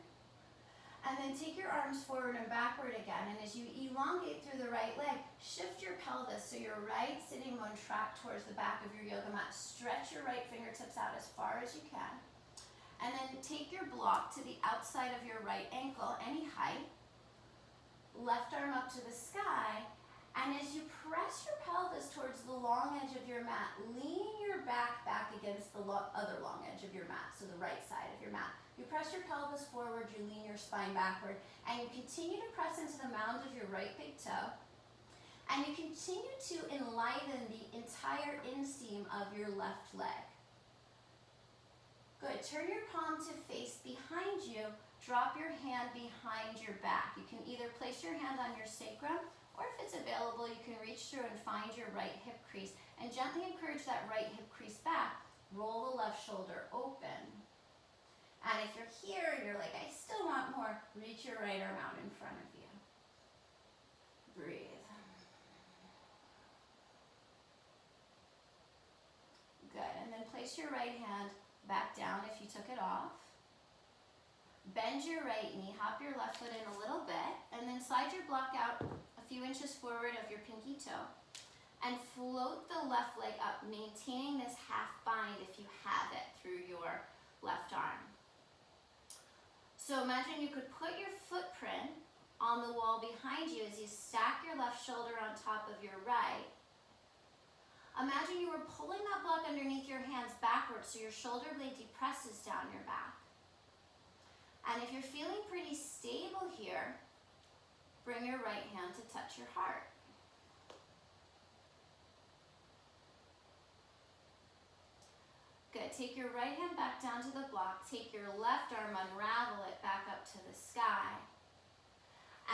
And then take your arms forward and backward again. And as you elongate through the right leg, shift your pelvis so your right sitting bone track towards the back of your yoga mat. Stretch your right fingertips out as far as you can. And then take your block to the outside of your right ankle, any height. Left arm up to the sky. And as you press your pelvis towards the long edge of your mat, lean your back against the other long edge of your mat, so the right side of your mat. You press your pelvis forward, you lean your spine backward, and you continue to press into the mound of your right big toe. And you continue to enliven the entire inseam of your left leg. Good. Turn your palm to face behind you. Drop your hand behind your back. You can either place your hand on your sacrum, or if it's available, you can reach through and find your right hip crease and gently encourage that right hip crease back. Roll the left shoulder open. And if you're here and you're like, I still want more, reach your right arm out in front of you. Breathe. Good. And then place your right hand back down if you took it off. Bend your right knee, hop your left foot in a little bit, and then slide your block out a few inches forward of your pinky toe. And float the left leg up, maintaining this half bind if you have it through your left arm. So imagine you could put your footprint on the wall behind you as you stack your left shoulder on top of your right. Imagine you were pulling that block underneath your hands backwards so your shoulder blade depresses down your back. And if you're feeling pretty stable here, bring your right hand to touch your heart. Good. Take your right hand back down to the block. Take your left arm, unravel it back up to the sky.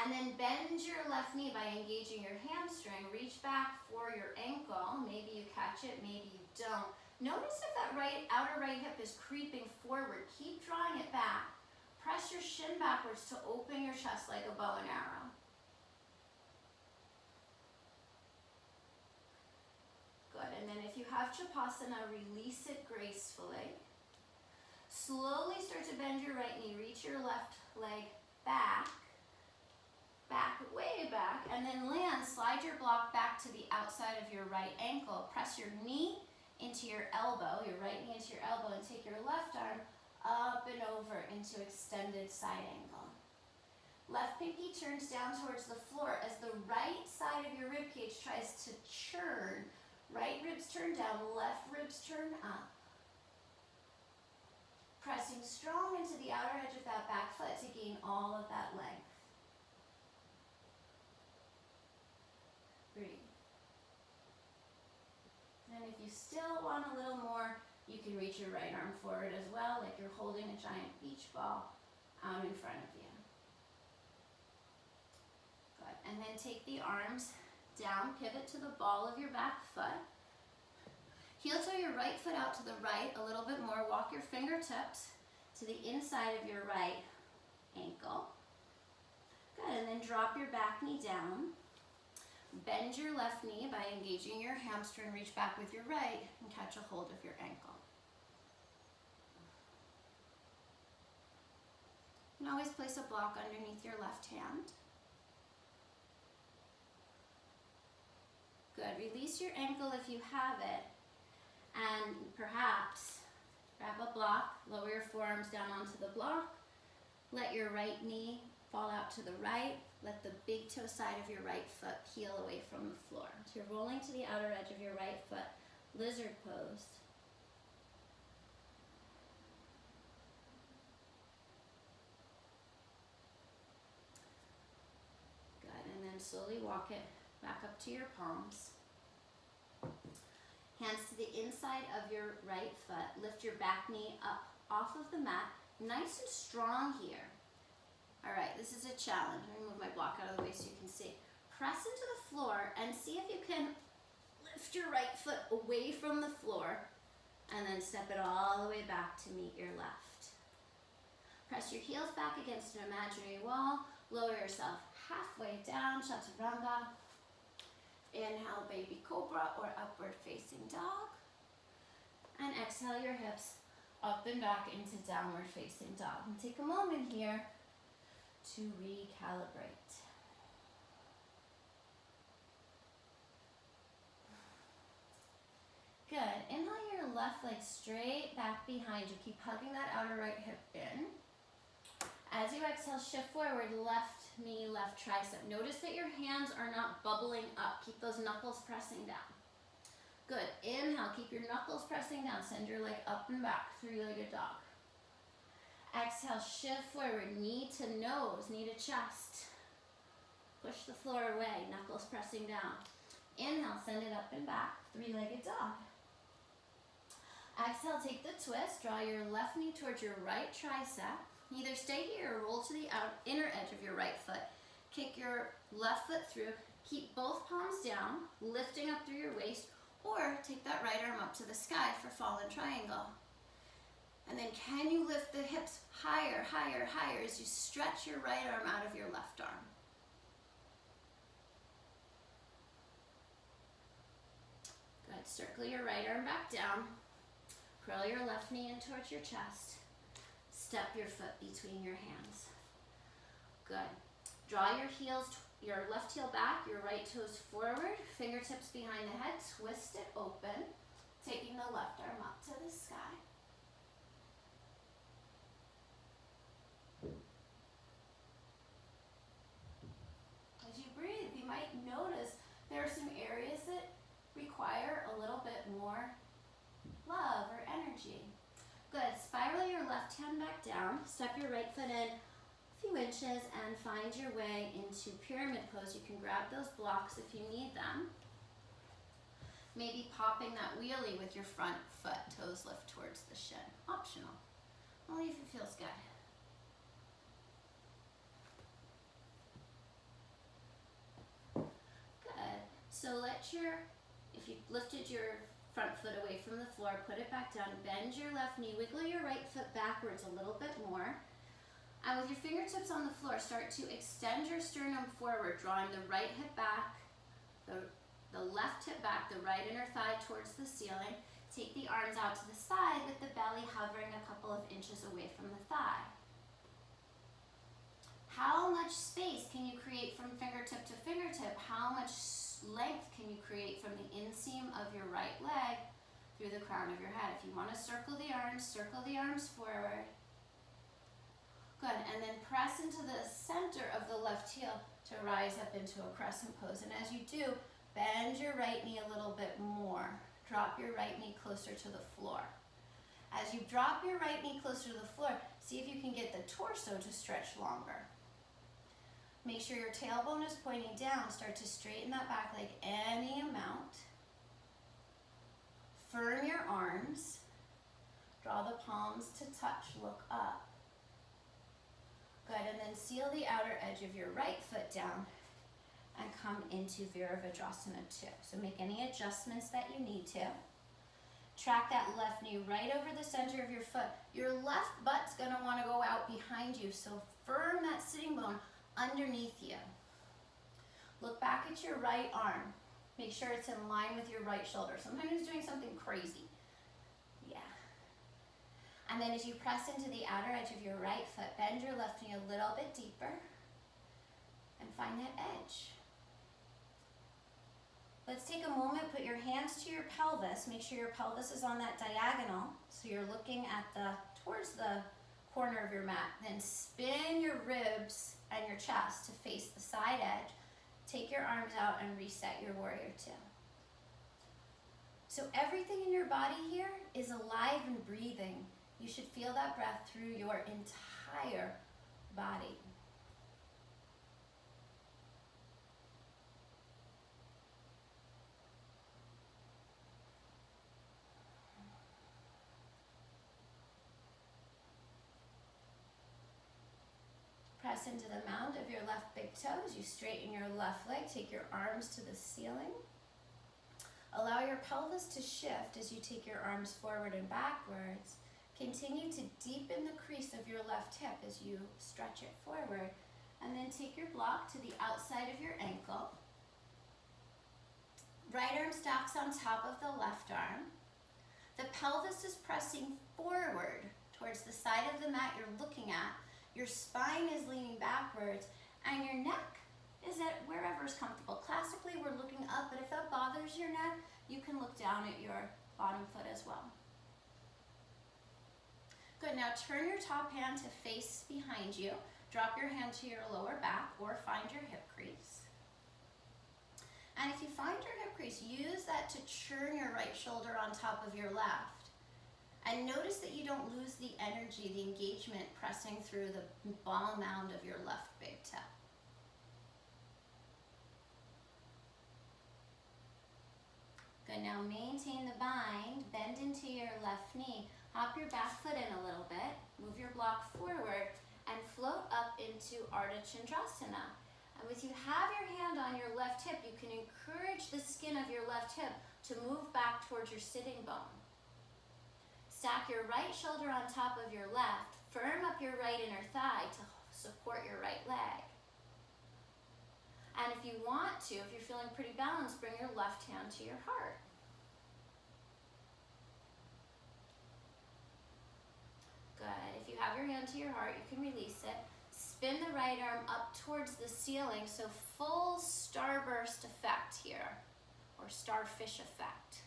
And then bend your left knee by engaging your hamstring. Reach back for your ankle. Maybe you catch it, maybe you don't. Notice if that outer right hip is creeping forward. Keep drawing it back. Press your shin backwards to open your chest like a bow and arrow. Good, and then if you have Shavasana, release it gracefully. Slowly start to bend your right knee, reach your left leg back, way back, and then land, slide your block back to the outside of your right ankle. Press your knee into your elbow, your right knee into your elbow, and take your left arm up and over into extended side angle. Left pinky turns down towards the floor as the right side of your rib cage tries to churn. Right ribs turn down, left ribs turn up. Pressing strong into the outer edge of that back foot to gain all of that length. Breathe. And if you still want a little more, you can reach your right arm forward as well, like you're holding a giant beach ball out in front of you. Good. And then take the arms down, pivot to the ball of your back foot. Heel toe your right foot out to the right a little bit more. Walk your fingertips to the inside of your right ankle. Good, and then drop your back knee down. Bend your left knee by engaging your hamstring, reach back with your right and catch a hold of your ankle. You can always place a block underneath your left hand. Good, release your ankle if you have it, and perhaps grab a block, lower your forearms down onto the block, let your right knee fall out to the right, let the big toe side of your right foot heel away from the floor. So you're rolling to the outer edge of your right foot, lizard pose. Good, and then slowly walk it back up to your palms. Hands to the inside of your right foot. Lift your back knee up off of the mat. Nice and strong here. All right, this is a challenge. I'm gonna move my block out of the way so you can see. Press into the floor and see if you can lift your right foot away from the floor and then step it all the way back to meet your left. Press your heels back against an imaginary wall. Lower yourself halfway down, chaturanga. Inhale, baby cobra or upward facing dog. And exhale your hips up and back into downward facing dog. And take a moment here to recalibrate. Good. Inhale your left leg straight back behind you. Keep hugging that outer right hip in. As you exhale, shift forward, left knee, left tricep. Notice that your hands are not bubbling up. Keep those knuckles pressing down. Good. Inhale, keep your knuckles pressing down. Send your leg up and back, three-legged dog. Exhale, shift forward, knee to nose, knee to chest. Push the floor away, knuckles pressing down. Inhale, send it up and back, three-legged dog. Exhale, take the twist, draw your left knee towards your right tricep. Either stay here or roll to the inner edge of your right foot. Kick your left foot through, keep both palms down, lifting up through your waist, or take that right arm up to the sky for fallen triangle. And then can you lift the hips higher, higher, higher as you stretch your right arm out of your left arm? Good, circle your right arm back down. Curl your left knee in towards your chest. Step your foot between your hands. Good. Draw your heels, your left heel back, your right toes forward, fingertips behind the head, twist it open, taking the left arm up to the sky. As you breathe, you might notice there are some areas that require a little bit more love or energy. Good, spiral your left hand back down, step your right foot in a few inches and find your way into pyramid pose. You can grab those blocks if you need them. Maybe popping that wheelie with your front foot, toes lift towards the shin. Optional, only if it feels good. Good, so if you lifted your front foot away from the floor, put it back down, bend your left knee, wiggle your right foot backwards a little bit more. And with your fingertips on the floor, start to extend your sternum forward, drawing the right hip back, the left hip back, the right inner thigh towards the ceiling. Take the arms out to the side with the belly hovering a couple of inches away from the thigh. How much space can you create from fingertip to fingertip? How much length can you create from the inseam of your right leg through the crown of your head? If you want to circle the arms forward. Good, and then press into the center of the left heel to rise up into a crescent pose. And as you do, bend your right knee a little bit more. Drop your right knee closer to the floor. As you drop your right knee closer to the floor, see if you can get the torso to stretch longer. Make sure your tailbone is pointing down. Start to straighten that back leg any amount. Firm your arms. Draw the palms to touch, look up. Good, and then seal the outer edge of your right foot down and come into Virabhadrasana 2. So make any adjustments that you need to. Track that left knee right over the center of your foot. Your left butt's gonna wanna go out behind you, so firm that sitting bone. underneath you. Look back at your right arm. Make sure it's in line with your right shoulder. Sometimes it's doing something crazy. Yeah. And then as you press into the outer edge of your right foot, bend your left knee a little bit deeper and find that edge. Let's take a moment, put your hands to your pelvis. Make sure your pelvis is on that diagonal, so you're looking at towards the corner of your mat. Then spin your ribs and your chest to face the side edge. Take your arms out and reset your warrior two. So everything in your body here is alive and breathing. You should feel that breath through your entire body. Press into the mound of your left big toe as you straighten your left leg. Take your arms to the ceiling. Allow your pelvis to shift as you take your arms forward and backwards. Continue to deepen the crease of your left hip as you stretch it forward. And then take your block to the outside of your ankle. Right arm stacks on top of the left arm. The pelvis is pressing forward towards the side of the mat you're looking at. Your spine is leaning backwards, and your neck is at wherever is comfortable. Classically, we're looking up, but if that bothers your neck, you can look down at your bottom foot as well. Good, now turn your top hand to face behind you. Drop your hand to your lower back or find your hip crease. And if you find your hip crease, use that to churn your right shoulder on top of your left. And notice that you don't lose the energy, the engagement pressing through the ball mound of your left big toe. Good, now maintain the bind, bend into your left knee, hop your back foot in a little bit, move your block forward, and float up into Ardha Chandrasana. And with you have your hand on your left hip, you can encourage the skin of your left hip to move back towards your sitting bone. Stack your right shoulder on top of your left, firm up your right inner thigh to support your right leg. And if you want to, if you're feeling pretty balanced, bring your left hand to your heart. Good. If you have your hand to your heart, you can release it. Spin the right arm up towards the ceiling, so full starburst effect here, or starfish effect.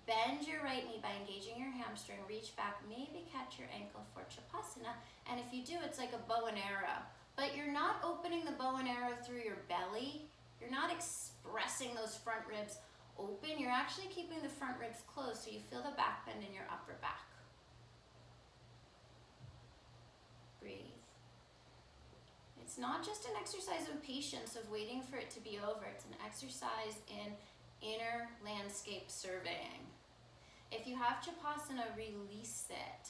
Bend your right knee by engaging your hamstring, reach back, maybe catch your ankle for Chapasana, and if you do, it's like a bow and arrow. But you're not opening the bow and arrow through your belly, you're not expressing those front ribs open, you're actually keeping the front ribs closed so you feel the back bend in your upper back. Breathe. It's not just an exercise of patience, of waiting for it to be over, it's an exercise in inner landscape surveying. If you have Chapasana, release it.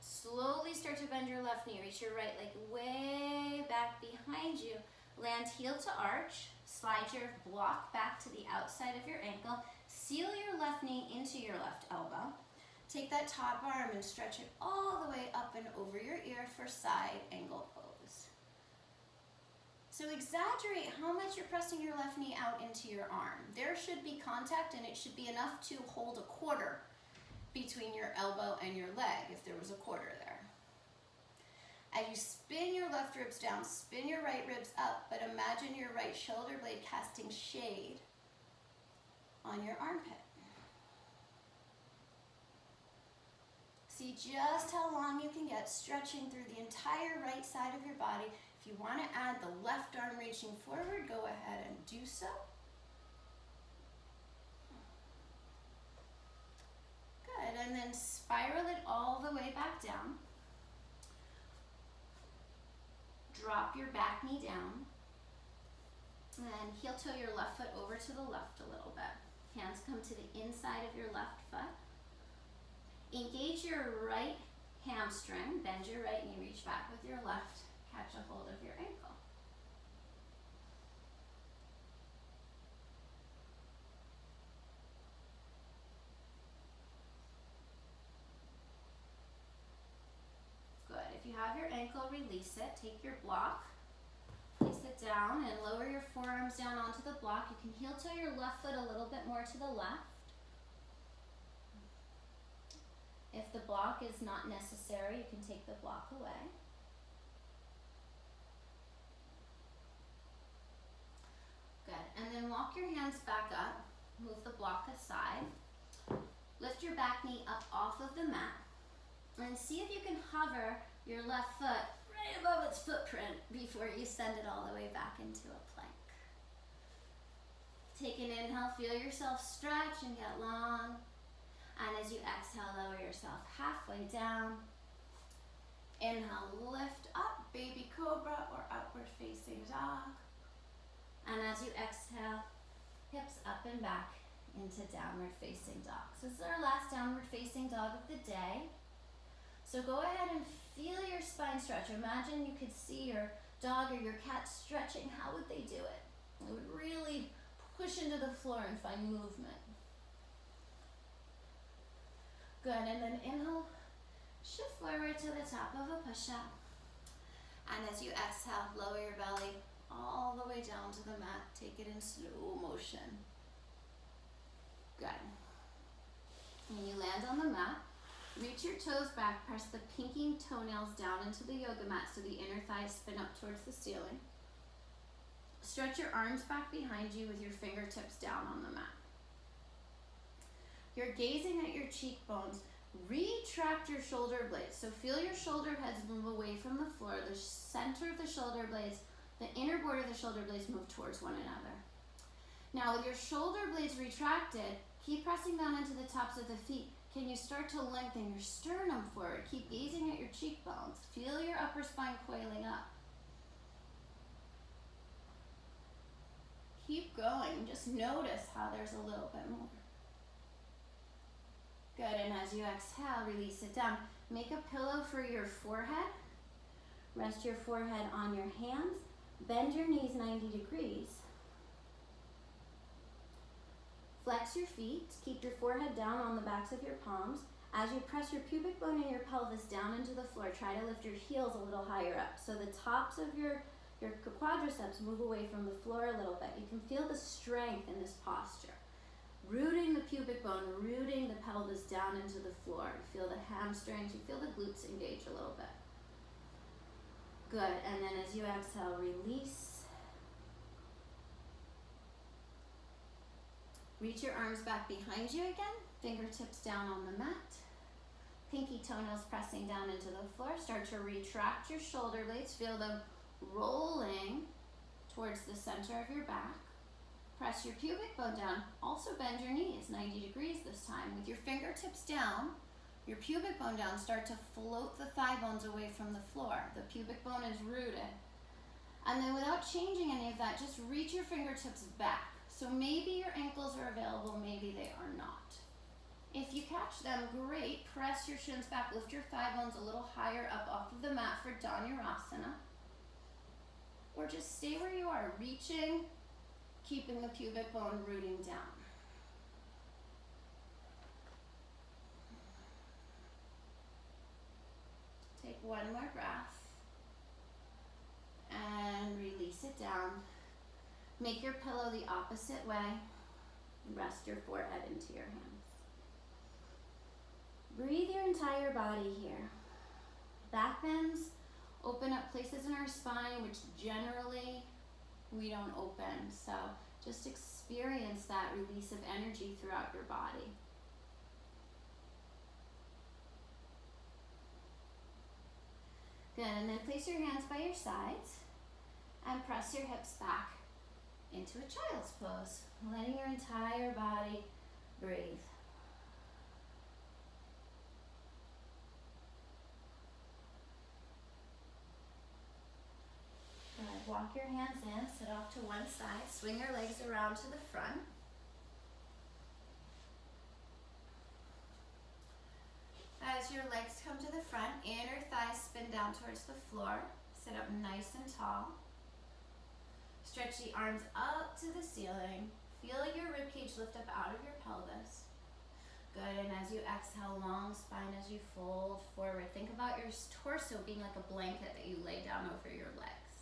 Slowly start to bend your left knee, reach your right leg way back behind you. Land heel to arch, slide your block back to the outside of your ankle, seal your left knee into your left elbow. Take that top arm and stretch it all the way up and over your ear for side angle pose. So exaggerate how much you're pressing your left knee out into your arm. There should be contact, and it should be enough to hold a quarter between your elbow and your leg if there was a quarter there. As you spin your left ribs down, spin your right ribs up, but imagine your right shoulder blade casting shade on your armpit. See just how long you can get stretching through the entire right side of your body. If you want to add the left arm reaching forward, go ahead and do so. Good, and then spiral it all the way back down. Drop your back knee down. And then heel toe your left foot over to the left a little bit. Hands come to the inside of your left foot. Engage your right hamstring, bend your right knee, reach back with your left, catch a hold of your ankle. Good, if you have your ankle, release it, take your block, Sit down and lower your forearms down onto the block. You can heel toe your left foot a little bit more to the left. If the block is not necessary, you can take the block away. Good, and then walk your hands back up. Move the block aside. Lift your back knee up off of the mat. And see if you can hover your left foot right above its footprint before you send it all the way back into a plank. Take an inhale, feel yourself stretch and get long. And as you exhale, lower yourself halfway down. Inhale, lift up, baby cobra or upward facing dog. And as you exhale, hips up and back into downward facing dog. So this is our last downward facing dog of the day. So go ahead and feel your spine stretch. Imagine you could see your dog or your cat stretching. How would they do it? They would really push into the floor and find movement. Good, and then inhale, shift forward to the top of a push-up. And as you exhale, lower your belly all the way down to the mat. Take it in slow motion. Good. When you land on the mat, reach your toes back, press the pinky toenails down into the yoga mat so the inner thighs spin up towards the ceiling. Stretch your arms back behind you with your fingertips down on the mat. You're gazing at your cheekbones. Retract your shoulder blades. So feel your shoulder heads move away from the floor. The center of the shoulder blades, the inner border of the shoulder blades move towards one another. Now with your shoulder blades retracted, keep pressing down into the tops of the feet. Can you start to lengthen your sternum forward? Keep gazing at your cheekbones. Feel your upper spine coiling up. Keep going. Just notice how there's a little bit more. Good, and as you exhale, release it down. Make a pillow for your forehead. Rest your forehead on your hands. Bend your knees 90 degrees. Flex your feet. Keep your forehead down on the backs of your palms. As you press your pubic bone and your pelvis down into the floor, try to lift your heels a little higher up. So the tops of your quadriceps move away from the floor a little bit. You can feel the strength in this posture. Rooting the pubic bone, rooting the pelvis down into the floor. You feel the hamstrings, you feel the glutes engage a little bit. Good, and then as you exhale, release. Reach your arms back behind you again, fingertips down on the mat. Pinky toenails pressing down into the floor. Start to retract your shoulder blades, feel them rolling towards the center of your back. Press your pubic bone down. Also bend your knees 90 degrees this time. With your fingertips down, your pubic bone down, start to float the thigh bones away from the floor. The pubic bone is rooted. And then without changing any of that, just reach your fingertips back. So maybe your ankles are available, maybe they are not. If you catch them, great. Press your shins back, lift your thigh bones a little higher up off of the mat for Dhanurasana. Or just stay where you are, reaching, keeping the pubic bone rooting down. Take one more breath and release it down. Make your pillow the opposite way. Rest your forehead into your hands. Breathe your entire body here. Back bends open up places in our spine which generally we don't open. So just experience that release of energy throughout your body. Good, and then place your hands by your sides and press your hips back into a child's pose, letting your entire body breathe. Good. Walk your hands in, sit off to one side, swing your legs around to the front. As your legs come to the front, inner thighs spin down towards the floor. Sit up nice and tall. Stretch the arms up to the ceiling. Feel your ribcage lift up out of your pelvis. Good, and as you exhale, long spine as you fold forward. Think about your torso being like a blanket that you lay down over your legs.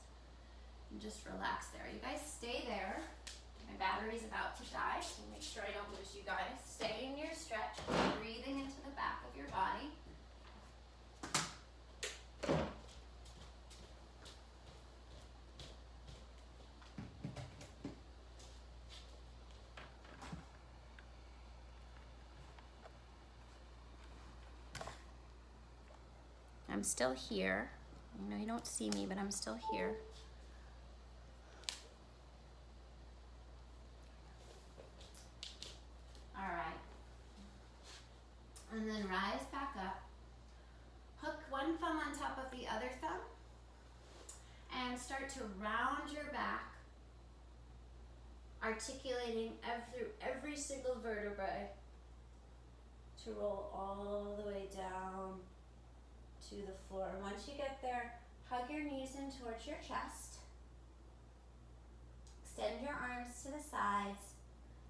And just relax there. You guys stay there. My battery's about to die, so make sure I don't lose you guys. Stay in your stretch, breathing into the back of your body. I'm still here. You know, you don't see me, but I'm still here. All right. And then rise back up. Hook one thumb on top of the other thumb and start to round your back, articulating through every single vertebrae to roll all the way down to the floor. Once you get there, hug your knees in towards your chest. Extend your arms to the sides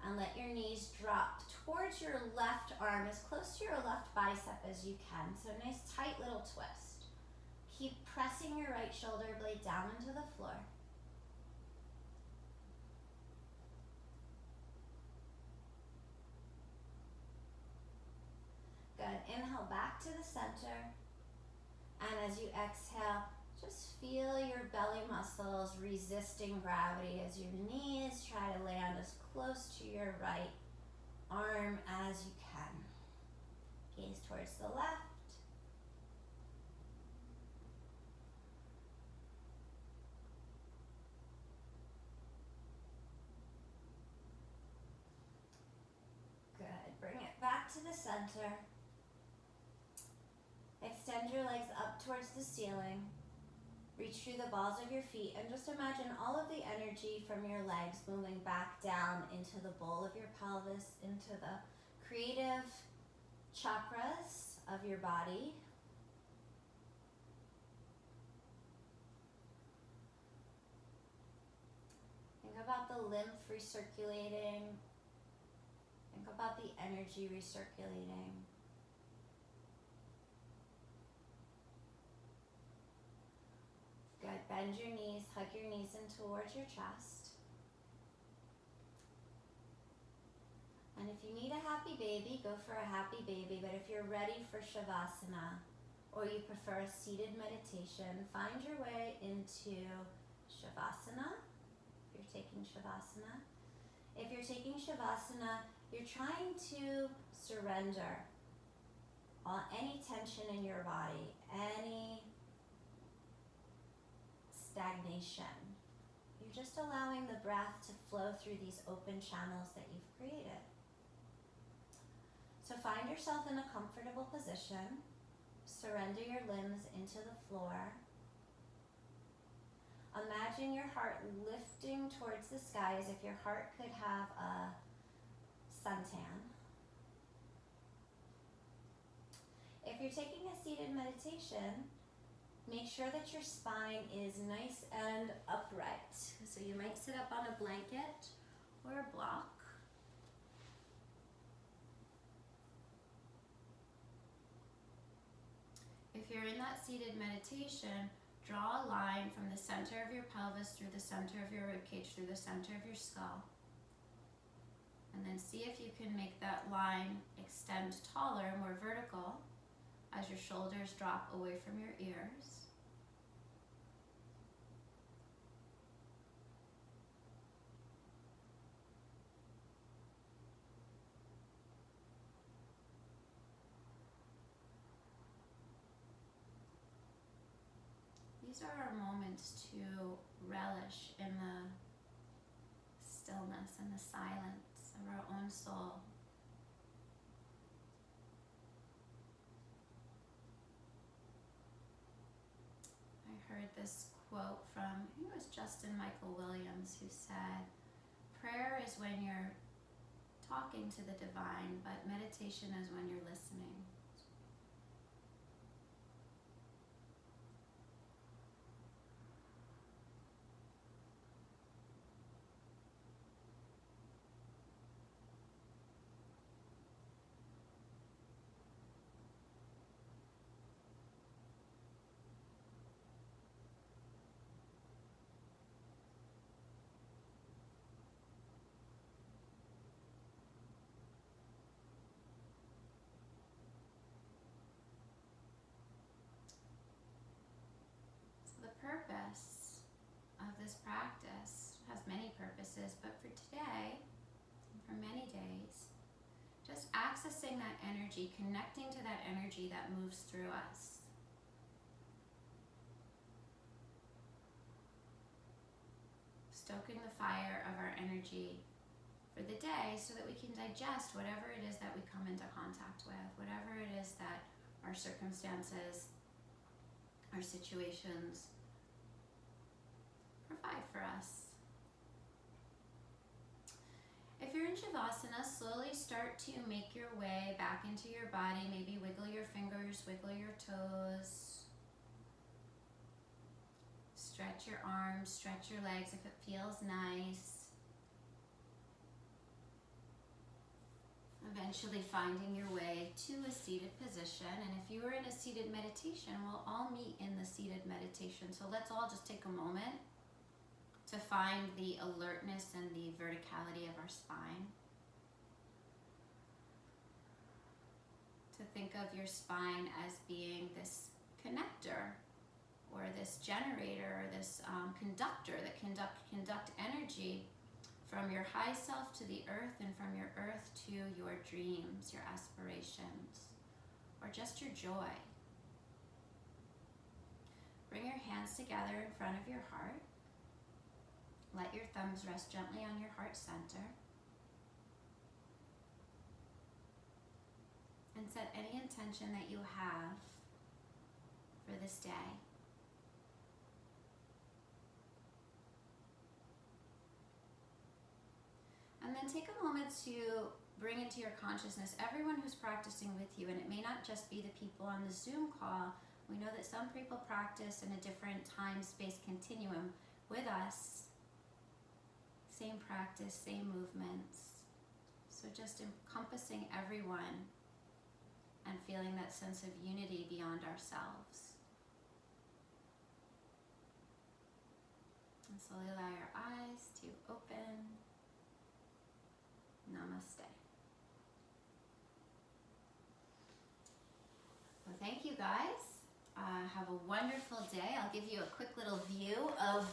and let your knees drop towards your left arm, as close to your left bicep as you can. So a nice tight little twist. Keep pressing your right shoulder blade down into the floor. Good. Inhale back to the center. And as you exhale, just feel your belly muscles resisting gravity as your knees try to land as close to your right arm as you can. Gaze towards the left. Good. Bring it back to the center. Extend your legs up towards the ceiling. Reach through the balls of your feet and just imagine all of the energy from your legs moving back down into the bowl of your pelvis, into the creative chakras of your body. Think about the lymph recirculating. Think about the energy recirculating. Good. Bend your knees, hug your knees in towards your chest. And if you need a happy baby, go for a happy baby. But if you're ready for Shavasana, or you prefer a seated meditation, find your way into Shavasana. If you're taking Shavasana. If you're taking Shavasana, you're trying to surrender any tension in your body, any stagnation. You're just allowing the breath to flow through these open channels that you've created. So find yourself in a comfortable position. Surrender your limbs into the floor. Imagine your heart lifting towards the sky as if your heart could have a suntan. If you're taking a seated meditation, make sure that your spine is nice and upright. So you might sit up on a blanket or a block. If you're in that seated meditation, draw a line from the center of your pelvis through the center of your ribcage, through the center of your skull. And then see if you can make that line extend taller, more vertical, as your shoulders drop away from your ears. These are our moments to relish in the stillness and the silence of our own soul. I heard this quote from, I think it was Justin Michael Williams, who said, "Prayer is when you're talking to the divine, but meditation is when you're listening." this practice has many purposes, but for today, and for many days, just accessing that energy, connecting to that energy that moves through us. Stoking the fire of our energy for the day so that we can digest whatever it is that we come into contact with, whatever it is that our circumstances, our situations provide for us. If you're in Shavasana, slowly start to make your way back into your body. Maybe wiggle your fingers, wiggle your toes. Stretch your arms, stretch your legs if it feels nice. Eventually finding your way to a seated position. And if you are in a seated meditation, we'll all meet in the seated meditation. So let's all just take a moment to find the alertness and the verticality of our spine. To think of your spine as being this connector or this generator, or this conductor that conduct energy from your high self to the earth, and from your earth to your dreams, your aspirations, or just your joy. Bring your hands together in front of your heart. Let your thumbs rest gently on your heart center. And set any intention that you have for this day. And then take a moment to bring into your consciousness everyone who's practicing with you. And it may not just be the people on the Zoom call. We know that some people practice in a different time-space continuum with us. Same practice, same movements. So just encompassing everyone and feeling that sense of unity beyond ourselves. And slowly allow your eyes to open. Namaste. Well, thank you guys. Have a wonderful day. I'll give you a quick little view of